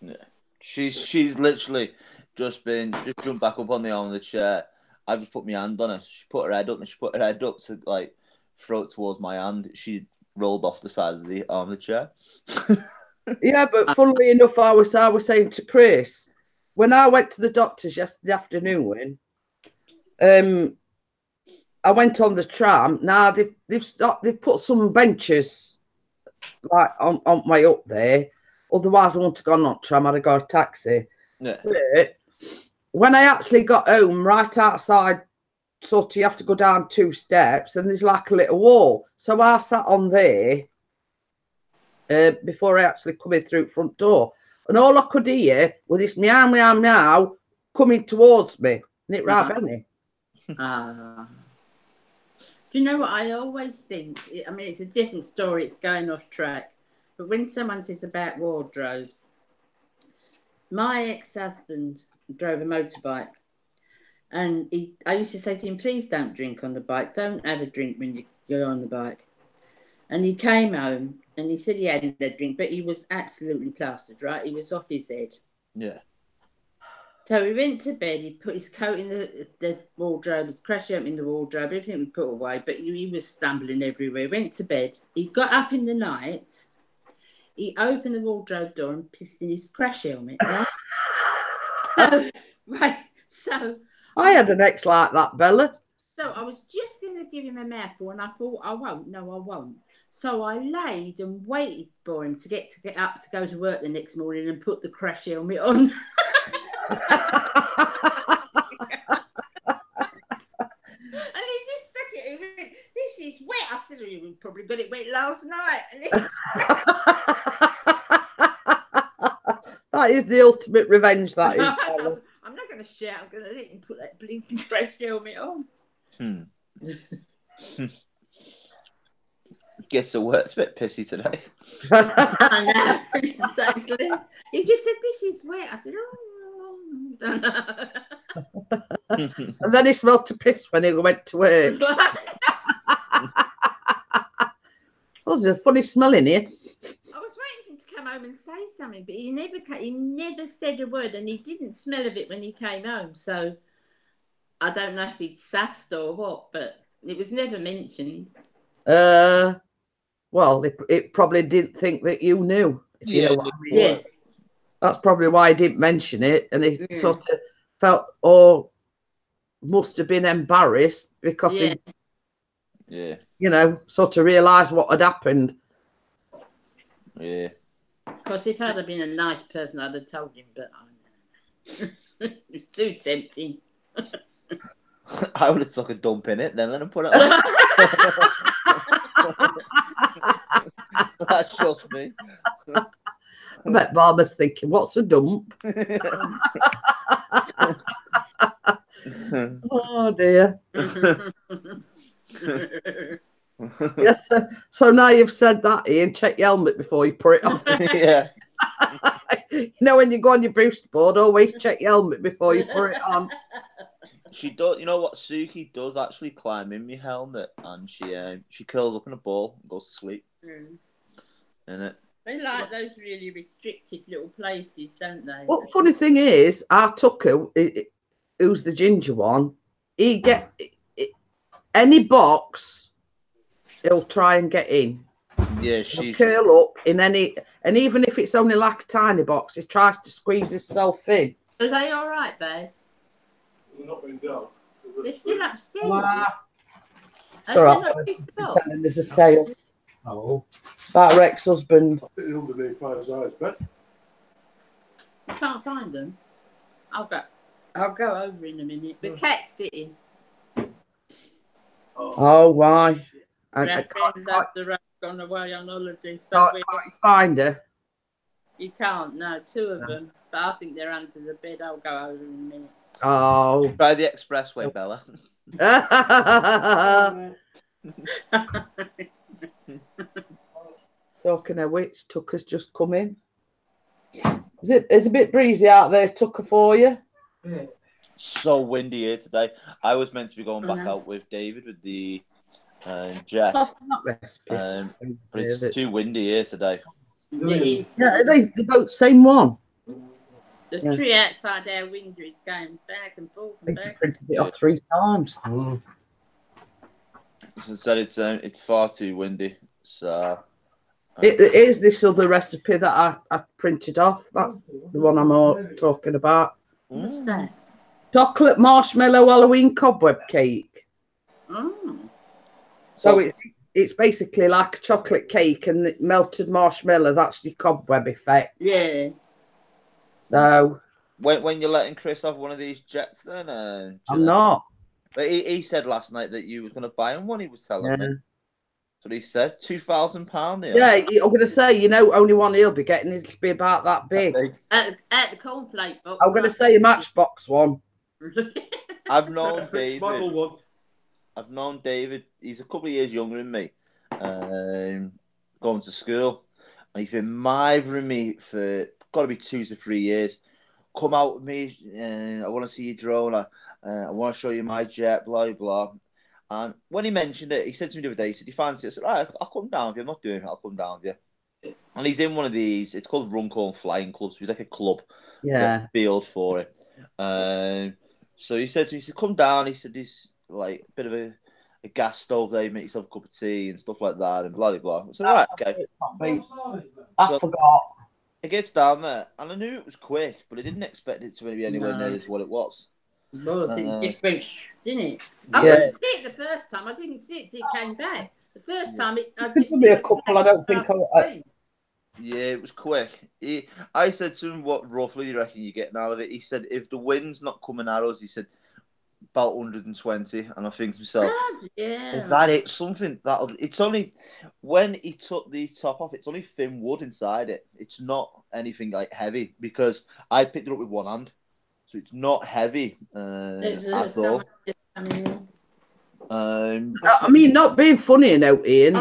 Yeah, she's literally just jumped back up on the arm of the chair. I've just put my hand on her. She put her head up, and she put her head up to like throw it towards my hand. She rolled off the side of the arm of the chair. Yeah, but funnily enough, I was saying to Chris, when I went to the doctor's yesterday afternoon, I went on the tram. Now they've put some benches like on my up there. Otherwise, I wouldn't have gone on tram. I'd have got a taxi. Yeah. But when I actually got home, right outside, sort of you have to go down 2 steps, and there's like a little wall. So I sat on there before I actually come in through the front door, and all I could hear was this meow meow meow coming towards me, and it right Benny. Do you know what I always think? I mean, it's a different story. It's going off track. But when someone says about wardrobes, my ex-husband drove a motorbike. And I used to say to him, please don't drink on the bike. Don't have a drink when you're on the bike. And he came home and he said he hadn't had a drink, but he was absolutely plastered, right? He was off his head. Yeah. So he went to bed, he put his coat in the wardrobe, his crash open in the wardrobe, everything was put away, but he was stumbling everywhere. He went to bed, he got up in the night, he opened the wardrobe door and pissed in his crash helmet. Right? So I had an ex like that, Bella. So I was just going to give him a mouthful, and I thought, I won't. So I laid and waited for him to get up to go to work the next morning and put the crash helmet on. this is wet. I said, oh, you probably got it wet last night. That is the ultimate revenge, that is, Bella. I'm not going to shout. I'm going to let him put that blinking fresh helmet on. Guess the work's a bit pissy today. I know, exactly. He just said, this is wet. I said, oh, don't know. And then he smelled a piss when he went to work. Oh, there's a funny smell in here. I was waiting for him to come home and say something, but he never said a word, and he didn't smell of it when he came home. So I don't know if he'd sassed or what, but it was never mentioned. Well, it probably didn't think that you knew. If you know what I mean. Yeah. That's probably why he didn't mention it, and he sort of felt, or must have been embarrassed because he, you know, sort of realised what had happened. Yeah. Because if I'd have been a nice person, I'd have told him, but I know. It's too tempting. I would have took a dump in it, then let him put it on. That's just me. I bet Mama's thinking, what's a dump? Oh, dear. Yes, so now you've said that, Ian, check your helmet before you put it on. Yeah. You know, when you go on your boost board, always check your helmet before you put it on. She does. You know what? Suki does actually climb in my helmet, and she curls up in a ball and goes to sleep. In it. They like those really restrictive little places, don't they? Well, funny thing is, our Tucker, who's the ginger one, he get any box, he'll try and get in. Yeah, He'll curl up in any, and even if it's only like a tiny box, he tries to squeeze himself in. Are they all right, Bez? They're not been down. They're still upstairs. Wow. It's all right. Pretending there's a tail. Oh. About Rex's husband. Sitting underneath Father's eyes, but I can't find them. I'll go over in a minute. The cat's sitting. Oh, why? My And friend has the rat gone away on holiday. So can't you find her? you can't, no, two of them. But I think they're under the bed. I'll go over in a minute. Oh. Try the expressway, Bella. Talking of which, Tucker's just come in. It's a bit breezy out there, Tucker, for you? So windy here today. I was meant to be going back out with David with the Jeff, That's not recipe. but it's too windy here today. It is. Yeah, they're both the same one. The tree outside our window is going back and forth I and think you back. printed it off 3 times. As I said, it's far too windy. So It is this other recipe that I printed off. That's the one I'm all talking about. What's that? Chocolate marshmallow Halloween cobweb cake. Oh. So it's basically like a chocolate cake and the melted marshmallow. That's your cobweb effect. Yeah. So when you're letting Chris have one of these jets, then I'm not. But he said last night that you was going to buy him one. He was telling me. That's what he said. £2,000. Yeah, I'm going to say, you know, only one he'll be getting. It'll be about that big. At the cornflake box. I'm going to say a Matchbox one. I've known David. Smuggle one. I've known David. He's a couple of years younger than me. Going to school, and he's been mithering me for got to be 2 to 3 years. Come out with me. I want to see your drone. I want to show you my jet. Blah blah. And when he mentioned it, he said to me the other day, he said, "You fancy it?" I said, "All right, I'll come down with you. I'm not doing it. I'll come down with you." And he's in one of these. It's called Runcorn Flying Clubs. He's like a club. Yeah. Field for it. So he said to me, he said, "Come down." He said, "There's like a bit of a gas stove there. You make yourself a cup of tea and stuff like that, and blah blah blah." I said, "All right, okay." I forgot. It gets down there, and I knew it was quick, but I didn't expect it to be anywhere near as what it was. It just went, didn't it? Yeah. I didn't see it the first time. I didn't see it till it came back. The first time, I just There'll be a couple. I don't think. Yeah, it was quick. I said to him, "What roughly do you reckon you're getting out of it?" He said, "If the wind's not coming at us," he said, about 120, and I think to myself, Yeah. if that hits something, it's only when he took the top off, it's only thin wood inside it. It's not anything like heavy because I picked it up with one hand, so it's not heavy at all. I mean, not being funny enough, Ian,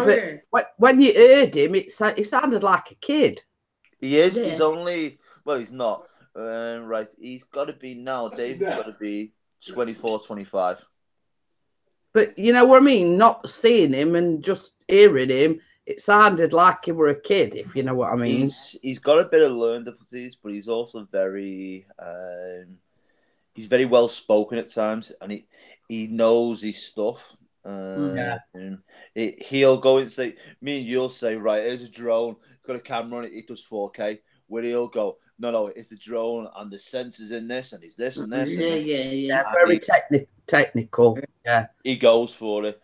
but when you heard him, it sounded like a kid. He is. Yeah. He's only. Well, he's not. Right. He's got to be now. Dave's got to be 24, 25. But you know what I mean? Not seeing him and just hearing him, it sounded like he were a kid, if you know what I mean. He's got a bit of learning difficulties, but he's also very he's very well spoken at times, and he knows his stuff. He'll go and say, me and you'll say, right, here's a drone, it's got a camera on it, it does 4K. Where he'll go, no, it's a drone and the sensors in this and it's this and this. Yeah. Very technical. Yeah. He goes for it.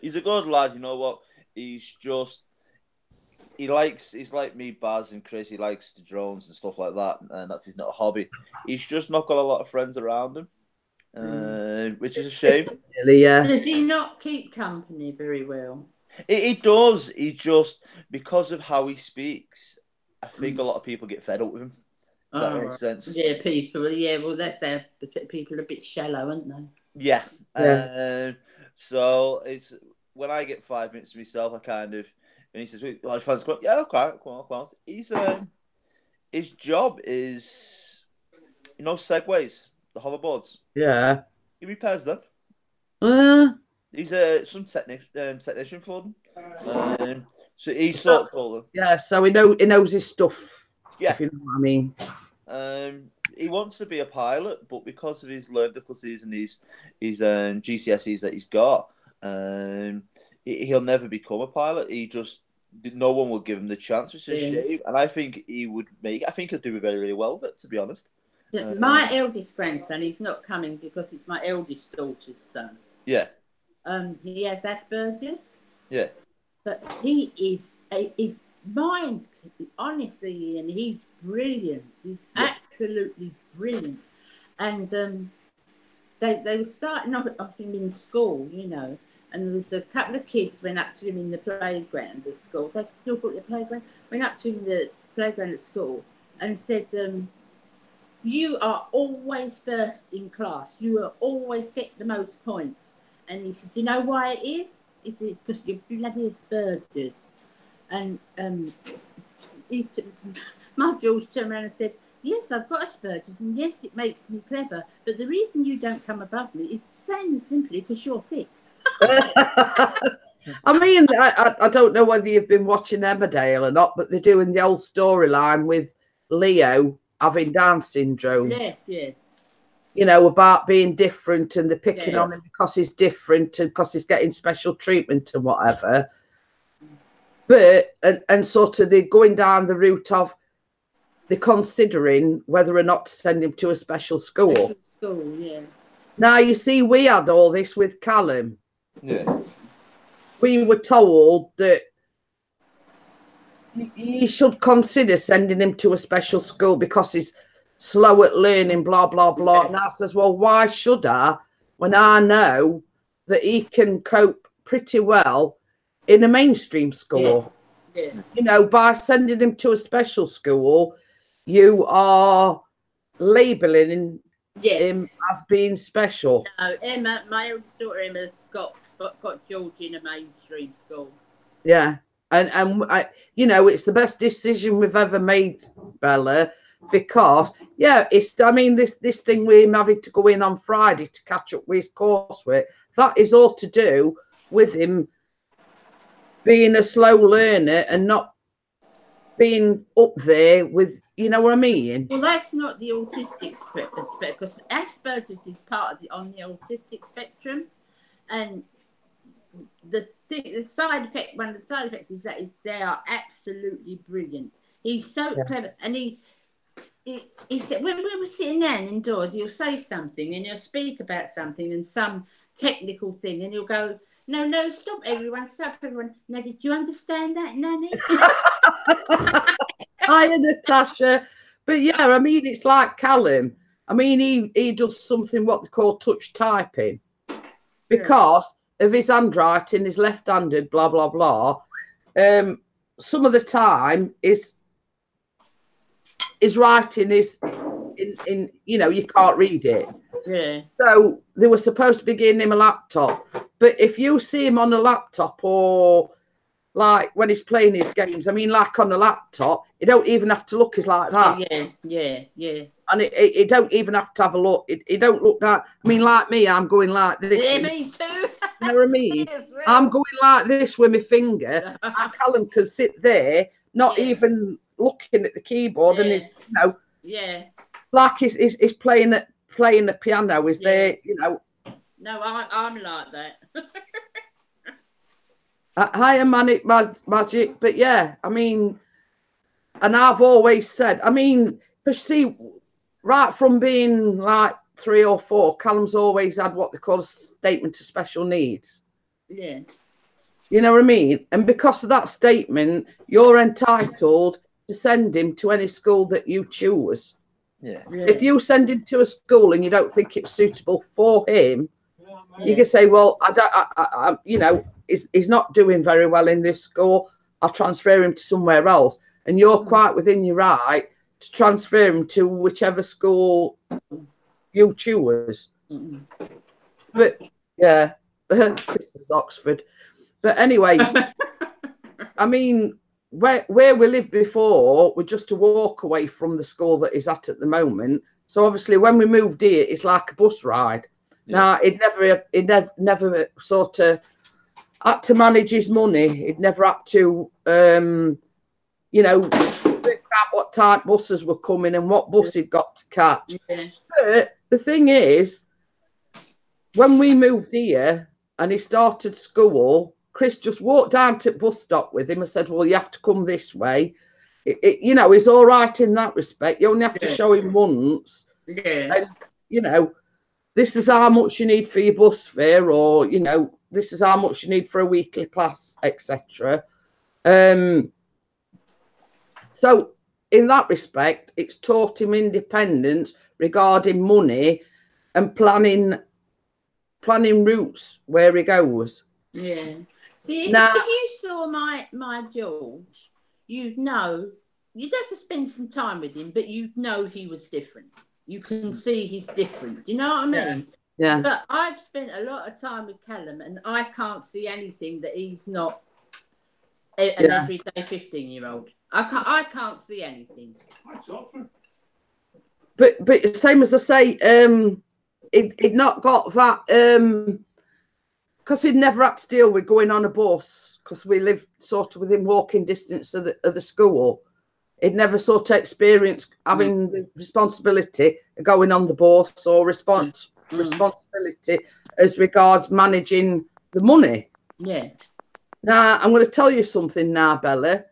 He's a good lad, you know what? He's like me, Baz and Chris, he likes the drones and stuff like that, and that's his not a hobby. He's just not got a lot of friends around him, which is a shame. Really, yeah. Does he not keep company very well? He does. He just, because of how he speaks, I think a lot of people get fed up with him. That makes sense. Yeah, people. Yeah, well, that's their people a bit shallow, aren't they? Yeah. So it's when I get 5 minutes to myself, I kind of, and he says, "Large fans club." Yeah, okay, come on. He's his job is, segways, the hoverboards. Yeah. He repairs them. He's some technician for them. So he sorts all them. Yeah, so he knows his stuff. Yeah, if you know what I mean. He wants to be a pilot, but because of his learning difficulties and his GCSEs that he's got, he'll never become a pilot. No one will give him the chance, which is a shame. And I think I think he'll do very, really well with it, to be honest. My eldest grandson, he's not coming because it's my eldest daughter's son. Yeah. He has Asperger's. Yeah. But he is his mind, honestly, and he's brilliant. He's absolutely brilliant. And they were starting off him in school, and there was a couple of kids went up to him in the playground at school. They still call it the playground. Went up to him in the playground at school and said, "You are always first in class. You will always get the most points." And he said, "You know why it is? He said, because you're bloody Asperger's." And my George turned around and said, "Yes, I've got Asperger's, and yes, it makes me clever. But the reason you don't come above me is saying simply because you're thick." I mean, I don't know whether you've been watching Emmerdale or not, but they're doing the old storyline with Leo having Down syndrome. Yes, yeah. About being different, and they're picking on him because he's different and because he's getting special treatment and whatever. But, and sort of they're going down the route of they're considering whether or not to send him to a special school. Special school, yeah. Now, you see, we had all this with Callum. Yeah. We were told that you should consider sending him to a special school because he's slow at learning, blah, blah, blah. And I says, well, why should I when I know that he can cope pretty well in a mainstream school? Yeah. By sending him to a special school, you are labelling him as being special. No, Emma, my oldest daughter Emma's got George in a mainstream school. Yeah. And it's the best decision we've ever made, Bella, because this thing with him having to go in on Friday to catch up with his coursework, that is all to do with him being a slow learner and not being up there with, you know what I mean? Well, that's not the autistic spectrum, because Asperger's is on the autistic spectrum, and one of the side effects is that they are absolutely brilliant. He's so clever, and he said when we were sitting down indoors, he'll say something and he'll speak about something and some technical thing, and he'll go, No, stop everyone. Now, did you understand that, Nanny? Hi, Natasha. But yeah, I mean, it's like Callum. I mean, he does something what they call touch typing because of his handwriting, his left-handed, blah, blah, blah. Some of the time his writing is in you know, you can't read it. Yeah. So they were supposed to be giving him a laptop. But if you see him on a laptop or like when he's playing his games, I mean, like on a laptop, you don't even have to look like that. Yeah. And it don't even have to have a look. It don't look that. I mean, like me, I'm going like this. Yeah, me too. You know what I mean? Yes, well. I'm going like this with my finger. And Callum can sit there, not even looking at the keyboard, and he's, you know, like he's playing the piano. Is there, you know? No, I'm like that. Higher manic magic, but yeah, I mean, and I've always said, I mean, because see, right from being like 3 or 4, Callum's always had what they call a statement of special needs. Yeah. You know what I mean? And because of that statement, you're entitled to send him to any school that you choose. Yeah. If you send him to a school and you don't think it's suitable for him, you can say, well, I you know, he's not doing very well in this school. I'll transfer him to somewhere else. And you're quite within your right to transfer him to whichever school you choose. But yeah, Christmas Oxford. But anyway, I mean, where we lived before, we're just a walk away from the school that he's at the moment. So obviously, when we moved here, it's like a bus ride. Yeah. Now, it never sort of had to manage his money. He'd never had to, you know, work out what type buses were coming and what bus he'd got to catch. Yeah. But the thing is, when we moved here and he started school, Chris just walked down to the bus stop with him and said, well, you have to come this way. You know, he's all right in that respect. You only have to show him once. Yeah. And, you know, this is how much you need for your bus fare, or, you know, this is how much you need for a weekly class, etc. So in that respect, it's taught him independence regarding money and planning routes where he goes. Yeah. See, if you saw my George, you'd know, you'd have to spend some time with him, but you'd know he was different. You can see he's different. Do you know what I mean? Yeah. But I've spent a lot of time with Callum, and I can't see anything that he's not an everyday 15-year-old. I can't see anything. But same as I say, he'd not got that, because he'd never had to deal with going on a bus, because we live sort of within walking distance of the school. He'd never sort of experienced having the responsibility of going on the bus or responsibility as regards managing the money. Yeah. Now, I'm going to tell you something now, Bella.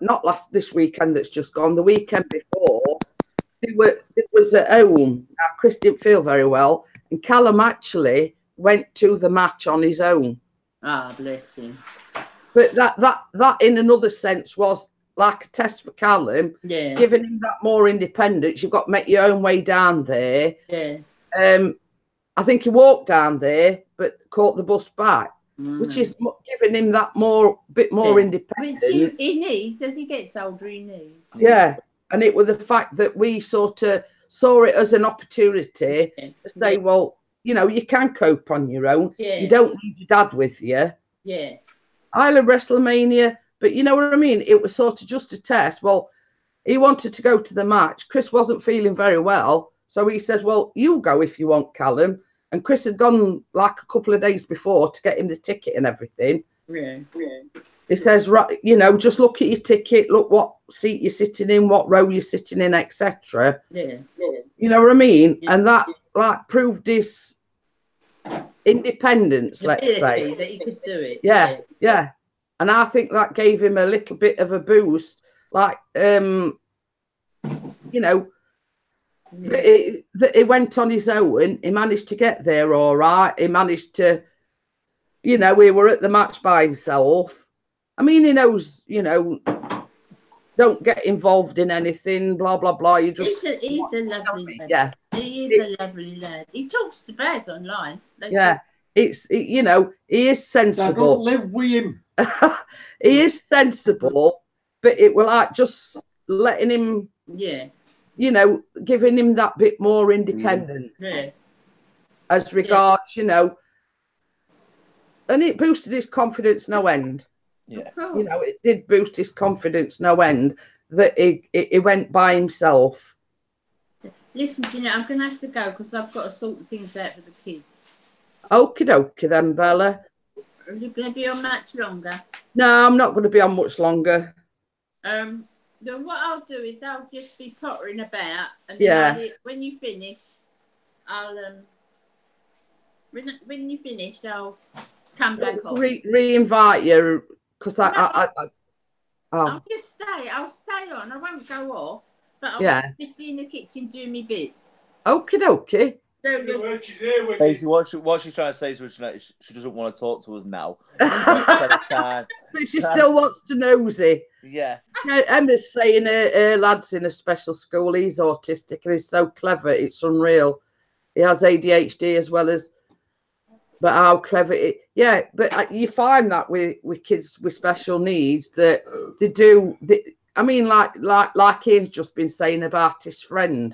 Not this weekend that's just gone, the weekend before, it was at home. Now, Chris didn't feel very well, and Callum actually went to the match on his own. Ah, bless him. But that in another sense was like a test for Callum, giving him that more independence. You've got to make your own way down there. Yeah. I think he walked down there, but caught the bus back, which is giving him that bit more independence. Which he needs as he gets older. He needs. Yeah, and it was the fact that we sort of saw it as an opportunity to say, well, you know, you can cope on your own. Yeah. You don't need your dad with you. Yeah. I love WrestleMania. But you know what I mean? It was sort of just a test. Well, he wanted to go to the match. Chris wasn't feeling very well. So he says, well, you go if you want, Callum. And Chris had gone like a couple of days before to get him the ticket and everything. Yeah. He says, right, you know, just look at your ticket, look what seat you're sitting in, what row you're sitting in, etc. Yeah. You know what I mean? Yeah. And that like proved his independence, let's say. That he could do it. Yeah. And I think that gave him a little bit of a boost, like, you know, that he went on his own. He managed to get there all right. He managed to, you know, we were at the match by himself. I mean, he knows, you know, don't get involved in anything, blah, blah, blah. You just... He's a lovely lad. Yeah. He is a lovely lad. He talks to Baz online. Yeah. You know, he is sensible. I don't live with him. He is sensible, but it will like just letting him, you know, giving him that bit more independence as regards, you know, and it boosted his confidence no end. Yeah. You know, it did boost his confidence no end that he went by himself. Listen, Gina, I'm going to have to go because I've got to sort things out for the kids. Okie dokie then, Bella. Are you going to be on much longer? No, I'm not going to be on much longer. Then what I'll do is I'll just be pottering about, and then when you finish, I'll when you finished, I'll come back on. Re-invite you because I'll just stay. I'll stay on. I won't go off, but I'll just be in the kitchen doing my bits. Okie dokie. Basically, what she's trying to say to us tonight is she doesn't want to talk to us now. But she still wants to nosy. Yeah. Emma's saying her lad's in a special school. He's autistic and he's so clever. It's unreal. He has ADHD as well as... But how clever it... Yeah, but you find that with kids with special needs that they do... I mean, like Ian's just been saying about his friend.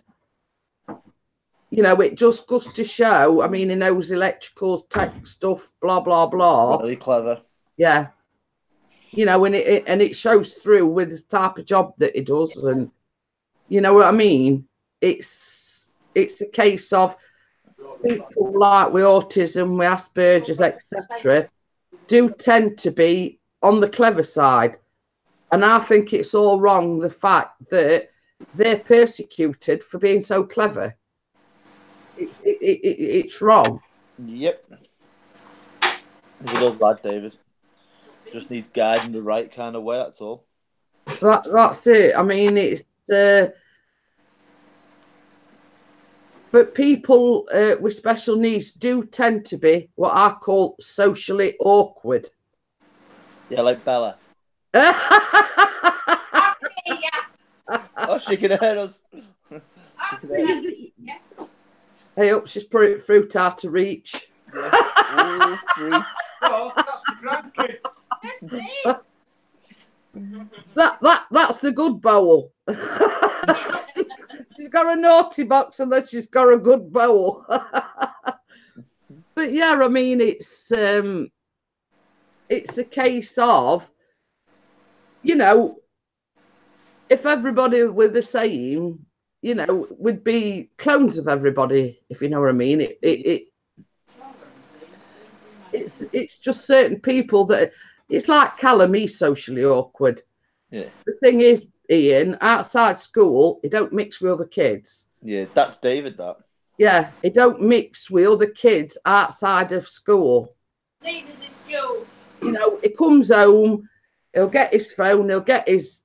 You know, it just goes to show. I mean, he knows electricals, tech stuff, blah, blah, blah. Really clever. Yeah. You know, and it shows through with the type of job that he does. And you know what I mean? It's a case of people like with autism, with Asperger's, etc., do tend to be on the clever side. And I think it's all wrong, the fact that they're persecuted for being so clever. It's wrong. Yep. He's a good lad, David. Just needs guiding the right kind of way, that's all. That's it. I mean, it's... but people with special needs do tend to be what I call socially awkward. Yeah, like Bella. Oh, she can hear us. Hey, up, she's put it fruit out of reach. Yeah. Ooh, fruit. Oh, that's the grandkids. That's the good bowl. She's got a naughty box and then she's got a good bowl. But yeah, I mean, it's a case of, you know, if everybody were the same, you know, we'd be clones of everybody, if you know what I mean. It's just certain people that... It's like Callum, he's socially awkward. Yeah. The thing is, Ian, outside school, he don't mix with other kids. Yeah, that's David, that. Yeah, he don't mix with other kids outside of school. David is Joe. You know, he comes home, he'll get his phone, he'll get his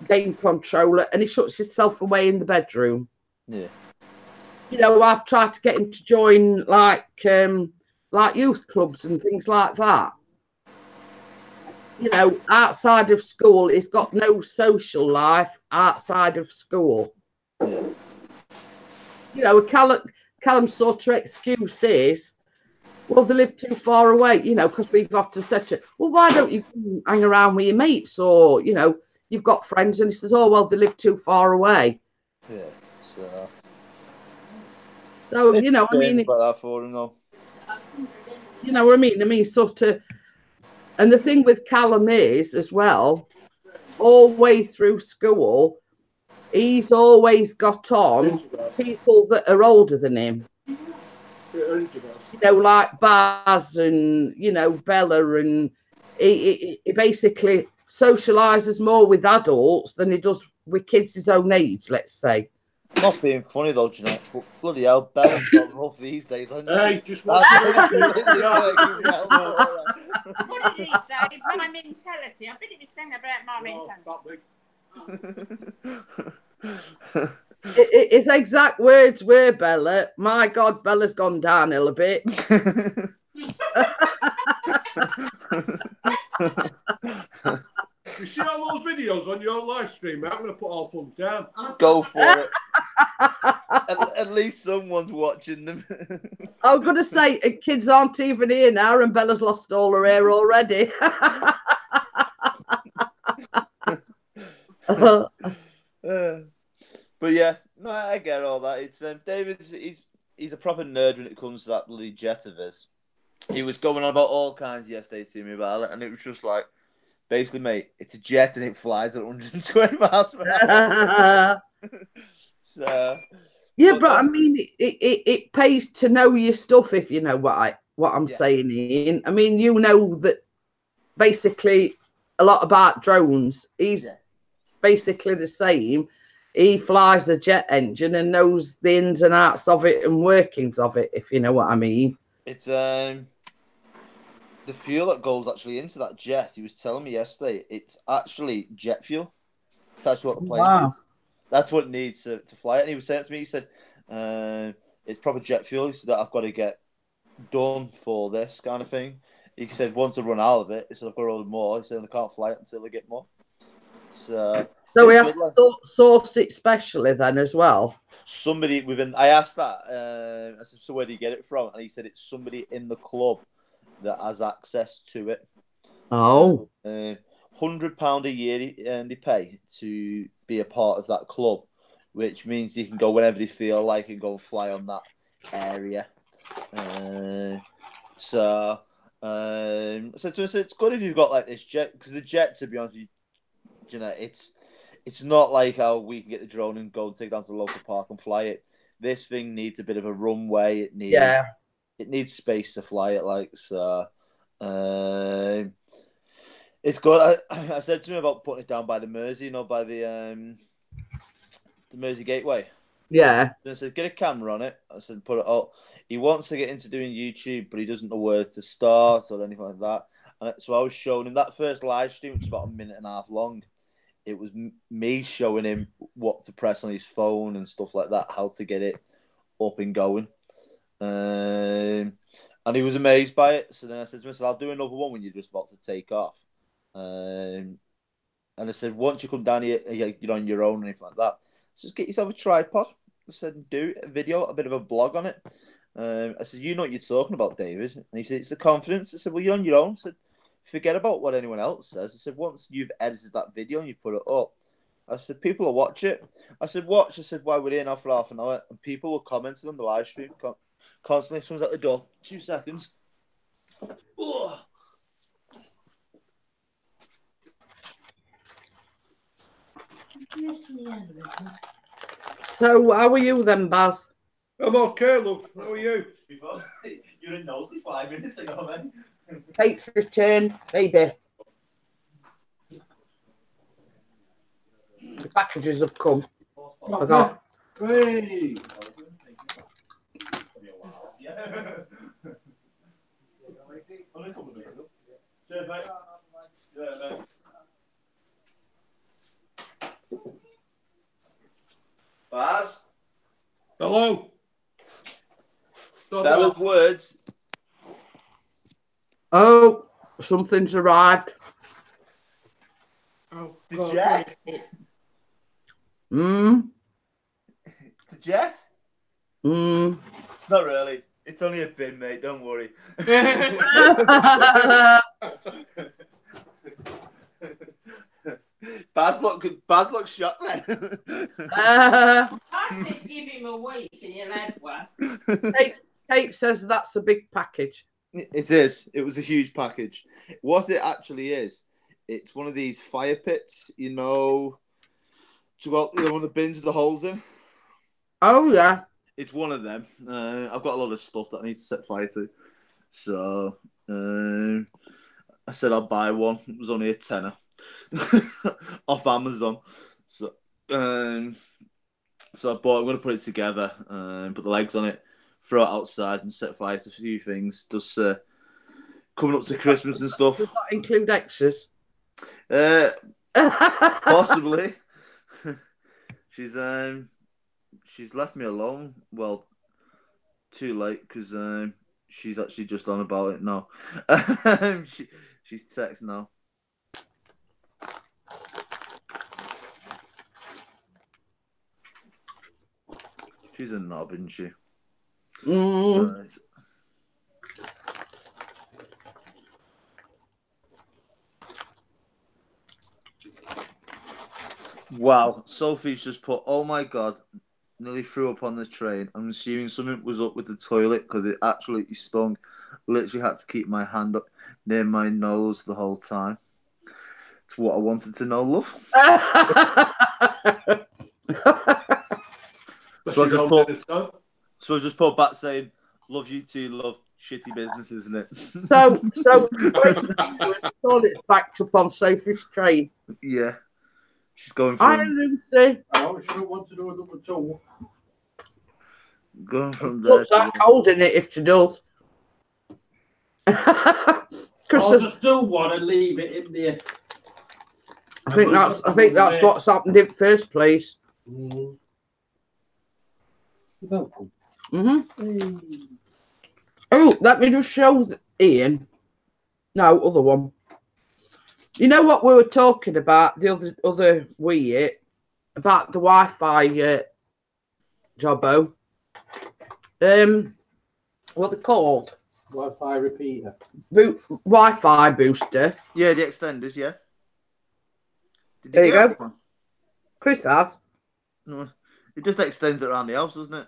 game controller, and he shuts himself away in the bedroom. Yeah. You know, I've tried to get him to join like youth clubs and things like that. You know, outside of school, he's got no social life outside of school. Yeah. You know, Callum's sort of excuse is, well, they live too far away, you know, because we've often said to him, well, why don't you hang around with your mates, or, you know, you've got friends, and he says, oh, well, they live too far away. Yeah, so you know, I mean, like that for him, though. You know what I mean? I mean, sort of, and the thing with Callum is, as well, all the way through school, he's always got on people that are older than him. You know, like Baz and, you know, Bella, and he basically socialises more with adults than he does with kids his own age, let's say. Not being funny though, Jeanette, but bloody hell, Bella's got rough these days. Hey, just watch it. What it is, Dave? My mentality. I bet it was saying about my mentality. His exact words were, Bella, my God, Bella's gone downhill a bit. You see all those videos on your live stream, mate? I'm going to put all thumbs down. Go for it. At least someone's watching them. I was going to say, kids aren't even here now, and Bella's lost all her hair already. But yeah, no, I get all that. It's David's. He's a proper nerd when it comes to that bloody jet of his. He was going on about all kinds yesterday to me about it, and it was just like, basically, mate, it's a jet and it flies at 120 miles per hour. So yeah, but I mean, it pays to know your stuff, if you know what I'm saying, Ian. I mean, you know that basically a lot about drones. He's basically the same. He flies a jet engine and knows the ins and outs of it and workings of it, if you know what I mean. It's the fuel that goes actually into that jet. He was telling me yesterday, it's actually jet fuel. That's what the plane is. That's what it needs to fly it. And he was saying to me, he said, it's proper jet fuel. He said that I've got to get done for this kind of thing. He said, once I run out of it, he said, I've got to order more. He said, I can't fly it until I get more. So we have to source it specially then as well. Somebody I asked that. I said, so where do you get it from? And he said, it's somebody in the club that has access to it. Oh. £100 a year they pay to be a part of that club, which means they can go whenever they feel like and go and fly on that area. So to us, it's good if you've got like this jet, because the jet, to be honest with you know, it's not like how we can get the drone and go and take it down to the local park and fly it. This thing needs a bit of a runway. It needs space to fly it, like, so. It's good. I said to him about putting it down by the Mersey, by the Mersey Gateway. Yeah. And I said, get a camera on it. I said, put it up. He wants to get into doing YouTube, but he doesn't know where to start or anything like that. And so I was showing him that first live stream, which was about 1.5 minutes long. It was me showing him what to press on his phone and stuff like that, how to get it up and going. And he was amazed by it. So then I said to him, I'll do another one when you're just about to take off. And I said, once you come down here, you're on your own and anything like that, just get yourself a tripod. I said, do a video, a bit of a blog on it. I said, you know what you're talking about, David. And he said, it's the confidence. I said, well, you're on your own. I said, forget about what anyone else says. I said, once you've edited that video and you put it up, I said, people will watch it. I said, watch. I said, why we're here now for half an hour, and people will comment on the live stream constantly. Someone's at the door. 2 seconds. Oh. So, how are you then, Baz? I'm okay, look. How are you? You're in nosy 5 minutes ago, man. Kate's return, baby. The packages have come. I got. Hey. Baz? Hello. Bella's words. Oh, something's arrived. Oh, The God, jet? The jet? Not really. It's only a bin, mate. Don't worry. Baz looks shocked then. I said give him a week and you'll have one. Kate says that's a big package. It is. It was a huge package. What it actually is, it's one of these fire pits, to go out, one of the bins with the holes in. Oh, yeah. It's one of them. I've got a lot of stuff that I need to set fire to. So, I said I'll buy one. It was only a tenner off Amazon. So I'm going to put it together, put the legs on it, throw it outside and set fire to a few things. Just coming up to Christmas and stuff. Does that include extras? Possibly. She's left me alone. Well, too late, because she's actually just on about it now. She's texting now. She's a knob, isn't she? Mm. Right. Wow, Sophie's just put, oh my God, nearly threw up on the train. I'm assuming something was up with the toilet because it absolutely stung. Literally had to keep my hand up near my nose the whole time. It's what I wanted to know, love. So I just put back saying, love you too, love. Shitty business, isn't it? so toilet's backed up on Sophie's train. Yeah. She's going Hi, from Lucy. I shouldn't want to do it at all. going from there Looks like holding it if she does. I'll just do one and leave it in there. I think that's what's happened in first place. Oh, let me just show Ian. No, other one. You know what we were talking about the other week about the Wi-Fi jobbo? What they called? Wi-Fi repeater. Wi-Fi booster. Yeah, the extenders, yeah. Did There you go. One? Chris has. No, it just extends it around the house, doesn't it?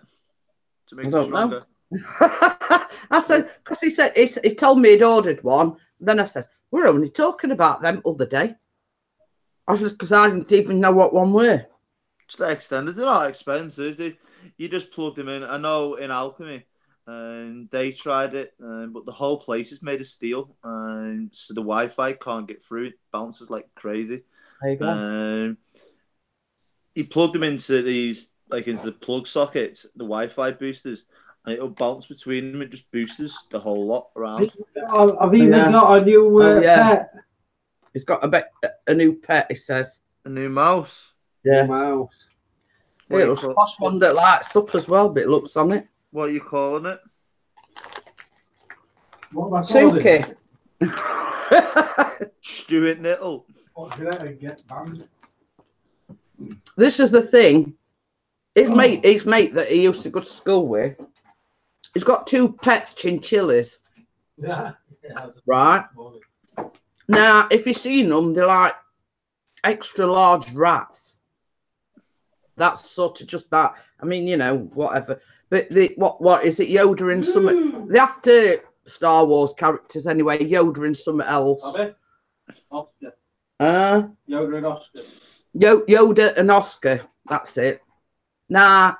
To make I it don't stronger. know. I said, because he said he told me he'd ordered one. Then I said, we're only talking about them other day. I was just because I didn't even know what one were. Just the extenders, they're not expensive. You just plug them in. I know in Alchemy, they tried it, but the whole place is made of steel, and so the Wi-Fi can't get through. It bounces like crazy. There you go. You plug them into these, like into the plug sockets, the Wi-Fi boosters, and it'll bounce between them. It just boosts the whole lot around. I've even got a new pet. He's got a new pet, he says. A new mouse. Yeah. Mouse. It looks posh one that lights up as well, but it looks on it. What are you calling it? What am I calling Suki. Stuart Nittle. What did I get banned? This is the thing. His mate that he used to go to school with, he's got 2 pet chinchillas. Yeah. Right? Now, if you've seen them, they're like extra large rats. That's sort of just that. I mean, you know, whatever. But what is it? Yoda and something. They have to Star Wars characters anyway. Yoda and something else. Oscar. Yoda and Oscar. Yoda and Oscar. That's it. Now,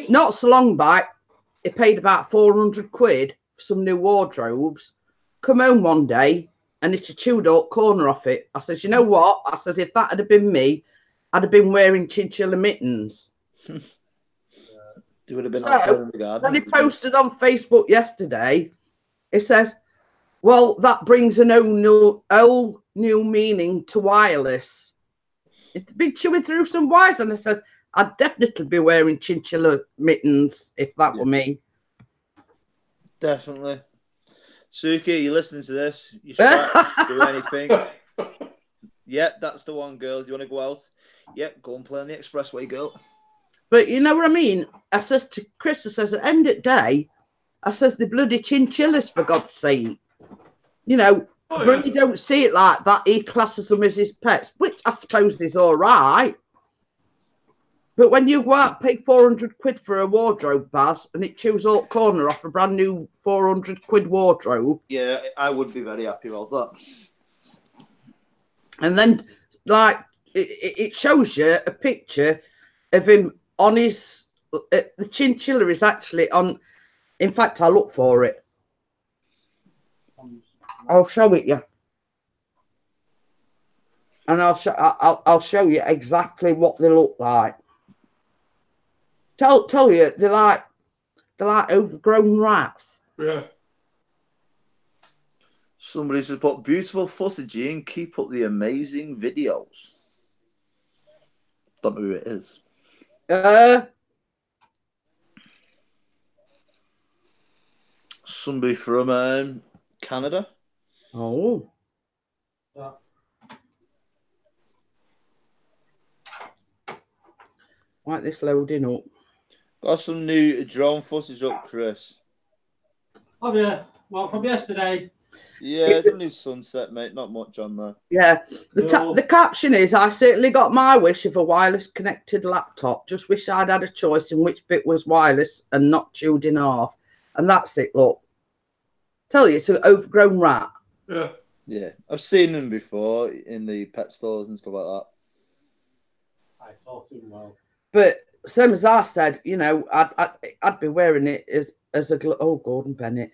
not so long back, he paid about 400 quid for some new wardrobes. Come home one day and it's a chewed up corner off it. I says, you know what? I says, if that had been me, I'd have been wearing chinchilla mittens. It would have been out there in the garden. Then he posted on Facebook yesterday. It says, well, that brings an whole new meaning to wireless. It's been chewing through some wires, and it says, I'd definitely be wearing chinchilla mittens if that were me. Definitely. Suki, you listening to this? You scratch, do anything. Yep, that's the one, girl. Do you want to go out? Yep, go and play on the expressway, girl. But you know what I mean? I says to Chris, I says, at the end of the day, I says, the bloody chinchillas, for God's sake. You know, when you don't see it like that, he classes them as his pets, which I suppose is all right. But when you go out and pay 400 quid for a wardrobe, Baz, and it chews all corner off a brand new 400 quid wardrobe. Yeah, I would be very happy about that. And then, like, it shows you a picture of him on his... the chinchilla is actually on... In fact, I'll look for it. I'll show it you. And I'll show you exactly what they look like. Tell you, they're like overgrown rats. Yeah. Somebody just put beautiful footage and keep up the amazing videos. Don't know who it is. Somebody from Canada. Oh. Like this loading up. Got some new drone footage up, Chris. Oh yeah, well from yesterday. Yeah, it's a new sunset, mate. Not much on there. Yeah. The caption is, I certainly got my wish of a wireless connected laptop. Just wish I'd had a choice in which bit was wireless and not chewed in half. And that's it, look. Tell you, it's an overgrown rat. Yeah. Yeah, I've seen them before in the pet stores and stuff like that. I thought him well. But same as I said, you know, I'd be wearing it as a Gordon Bennett.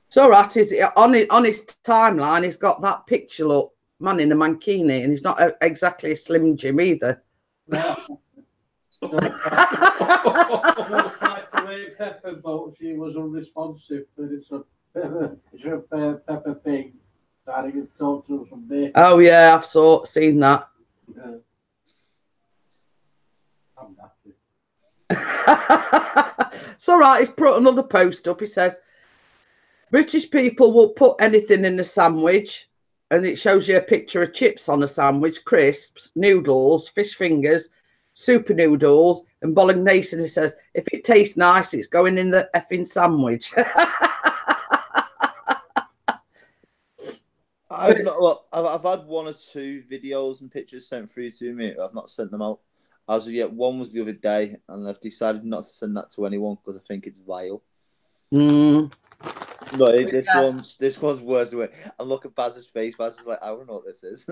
It's all right. On his timeline, he's got that picture, look, man in a mankini, and he's not exactly a Slim Jim either. No. Tried to wave Pepper, but she was unresponsive. But it's a Pepper Pig starting to talk to us from there. Oh yeah, I've seen that. I'm happy. It's all right. He's put another post up. He says, British people will put anything in a sandwich, and it shows you a picture of chips on a sandwich, crisps, noodles, fish fingers, super noodles, and bolognese. And he says, if it tastes nice, it's going in the effing sandwich. I've had one or two videos and pictures sent through to me. I've not sent them out as of yet. One was the other day, and I've decided not to send that to anyone because I think it's vile. No, this one's worse. And look at Baz's face. Baz is like, I don't know what this is.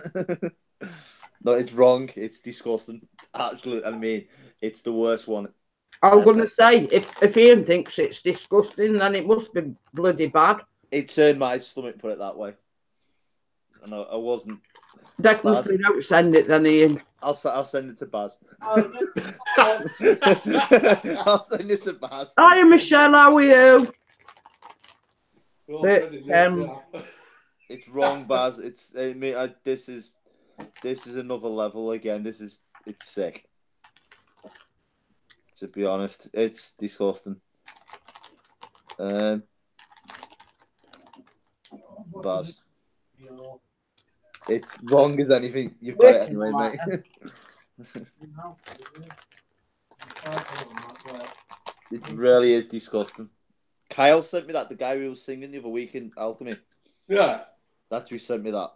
No, it's wrong. It's disgusting. Actually, I mean, it's the worst one. I was going to say, if Ian thinks it's disgusting, then it must be bloody bad. It turned my stomach, put it that way. And I wasn't. Definitely don't send it then, Ian. I'll send it to Baz. I'll send it to Baz. Hiya, Michelle. How are you? But, it's wrong, Baz. This is another level again. It's sick. To be honest, it's disgusting. Baz, it's wrong as anything. You've got it anyway, mate. It really is disgusting. Kyle sent me that, the guy who was singing the other week in Alchemy. Yeah. That's who sent me that.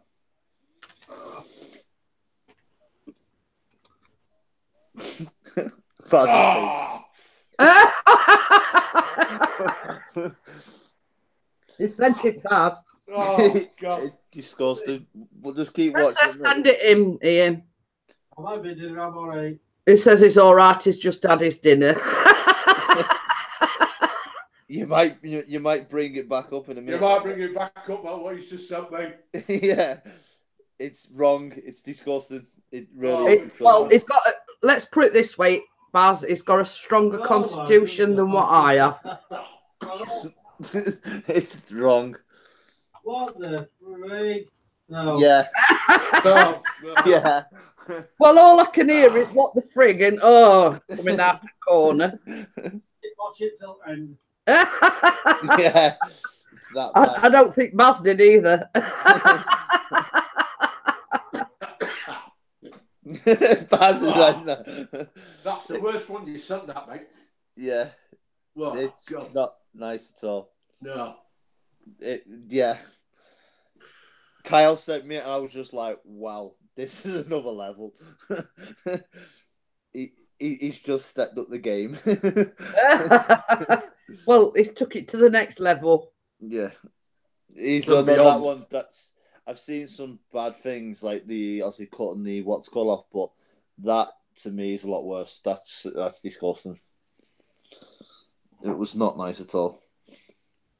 He sent it past. Oh, God. It's disgusting. We'll just keep Let's watching. send it in, Ian. I might be dinner, I'm all right. He says it's all right. He's just had his dinner. You might bring it back up in a minute. You might bring it back up about what you just sent me. Yeah, it's wrong. It's disgusting. It really is. Well, it's got. Let's put it this way, Baz. It's got a stronger constitution than what I have. It's wrong. What the freak? No. Yeah. No. Yeah. Well, all I can hear is what the frig and coming out the corner. Watch it till end. Yeah. It's that bad. I don't think Baz did either. Baz is on there. That's the worst one you sent that, mate. Yeah. Well, It's God. not nice at all. No. Yeah. Kyle sent me it, and I was just like, wow, this is another level. He's just stepped up the game. Well, he's took it to the next level. Yeah. He's From on that beyond. one. I've seen some bad things, like the obviously cutting the what's called off, but that to me is a lot worse. That's disgusting. It was not nice at all.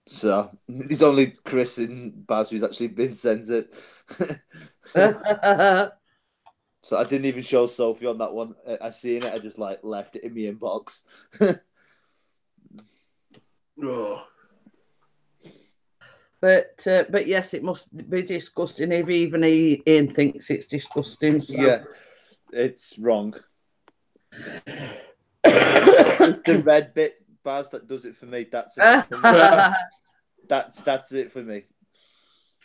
So it's only Chris and Baz who's actually been sent it. So I didn't even show Sophie on that one. I seen it. I just left it in my inbox. Oh. But yes, it must be disgusting if even Ian thinks it's disgusting. So. Yeah, it's wrong. It's the red bit, Baz, that does it for me. That's it for me. That's it for me.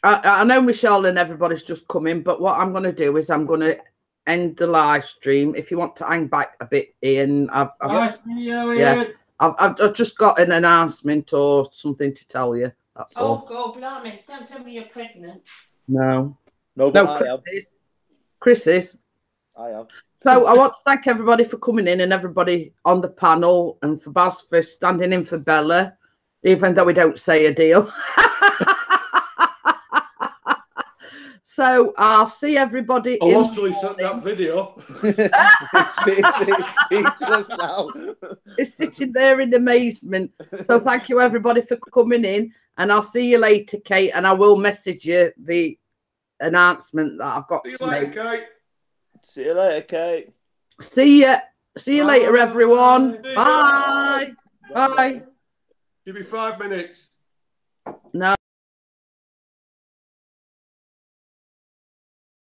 I know Michelle and everybody's just come in, but what I'm going to do is I'm going to end the live stream. If you want to hang back a bit, Ian, Nice to meet you, yeah. Ian. I've just got an announcement or something to tell you. That's all. Oh, God, blimey. Don't tell me you're pregnant. No. No, No, but I am. Chris is. I am. So I want to thank everybody for coming in and everybody on the panel, and for Baz for standing in for Bella, even though we don't say a deal. So I'll see everybody. I lost till he sent that video. it's speechless now. It's sitting there in amazement. So thank you everybody for coming in, and I'll see you later, Kate, and I will message you the announcement that I've got See you to later, make. Kate. See you later, Kate. See you later, everyone. See you. Bye. Bye. Give me 5 minutes.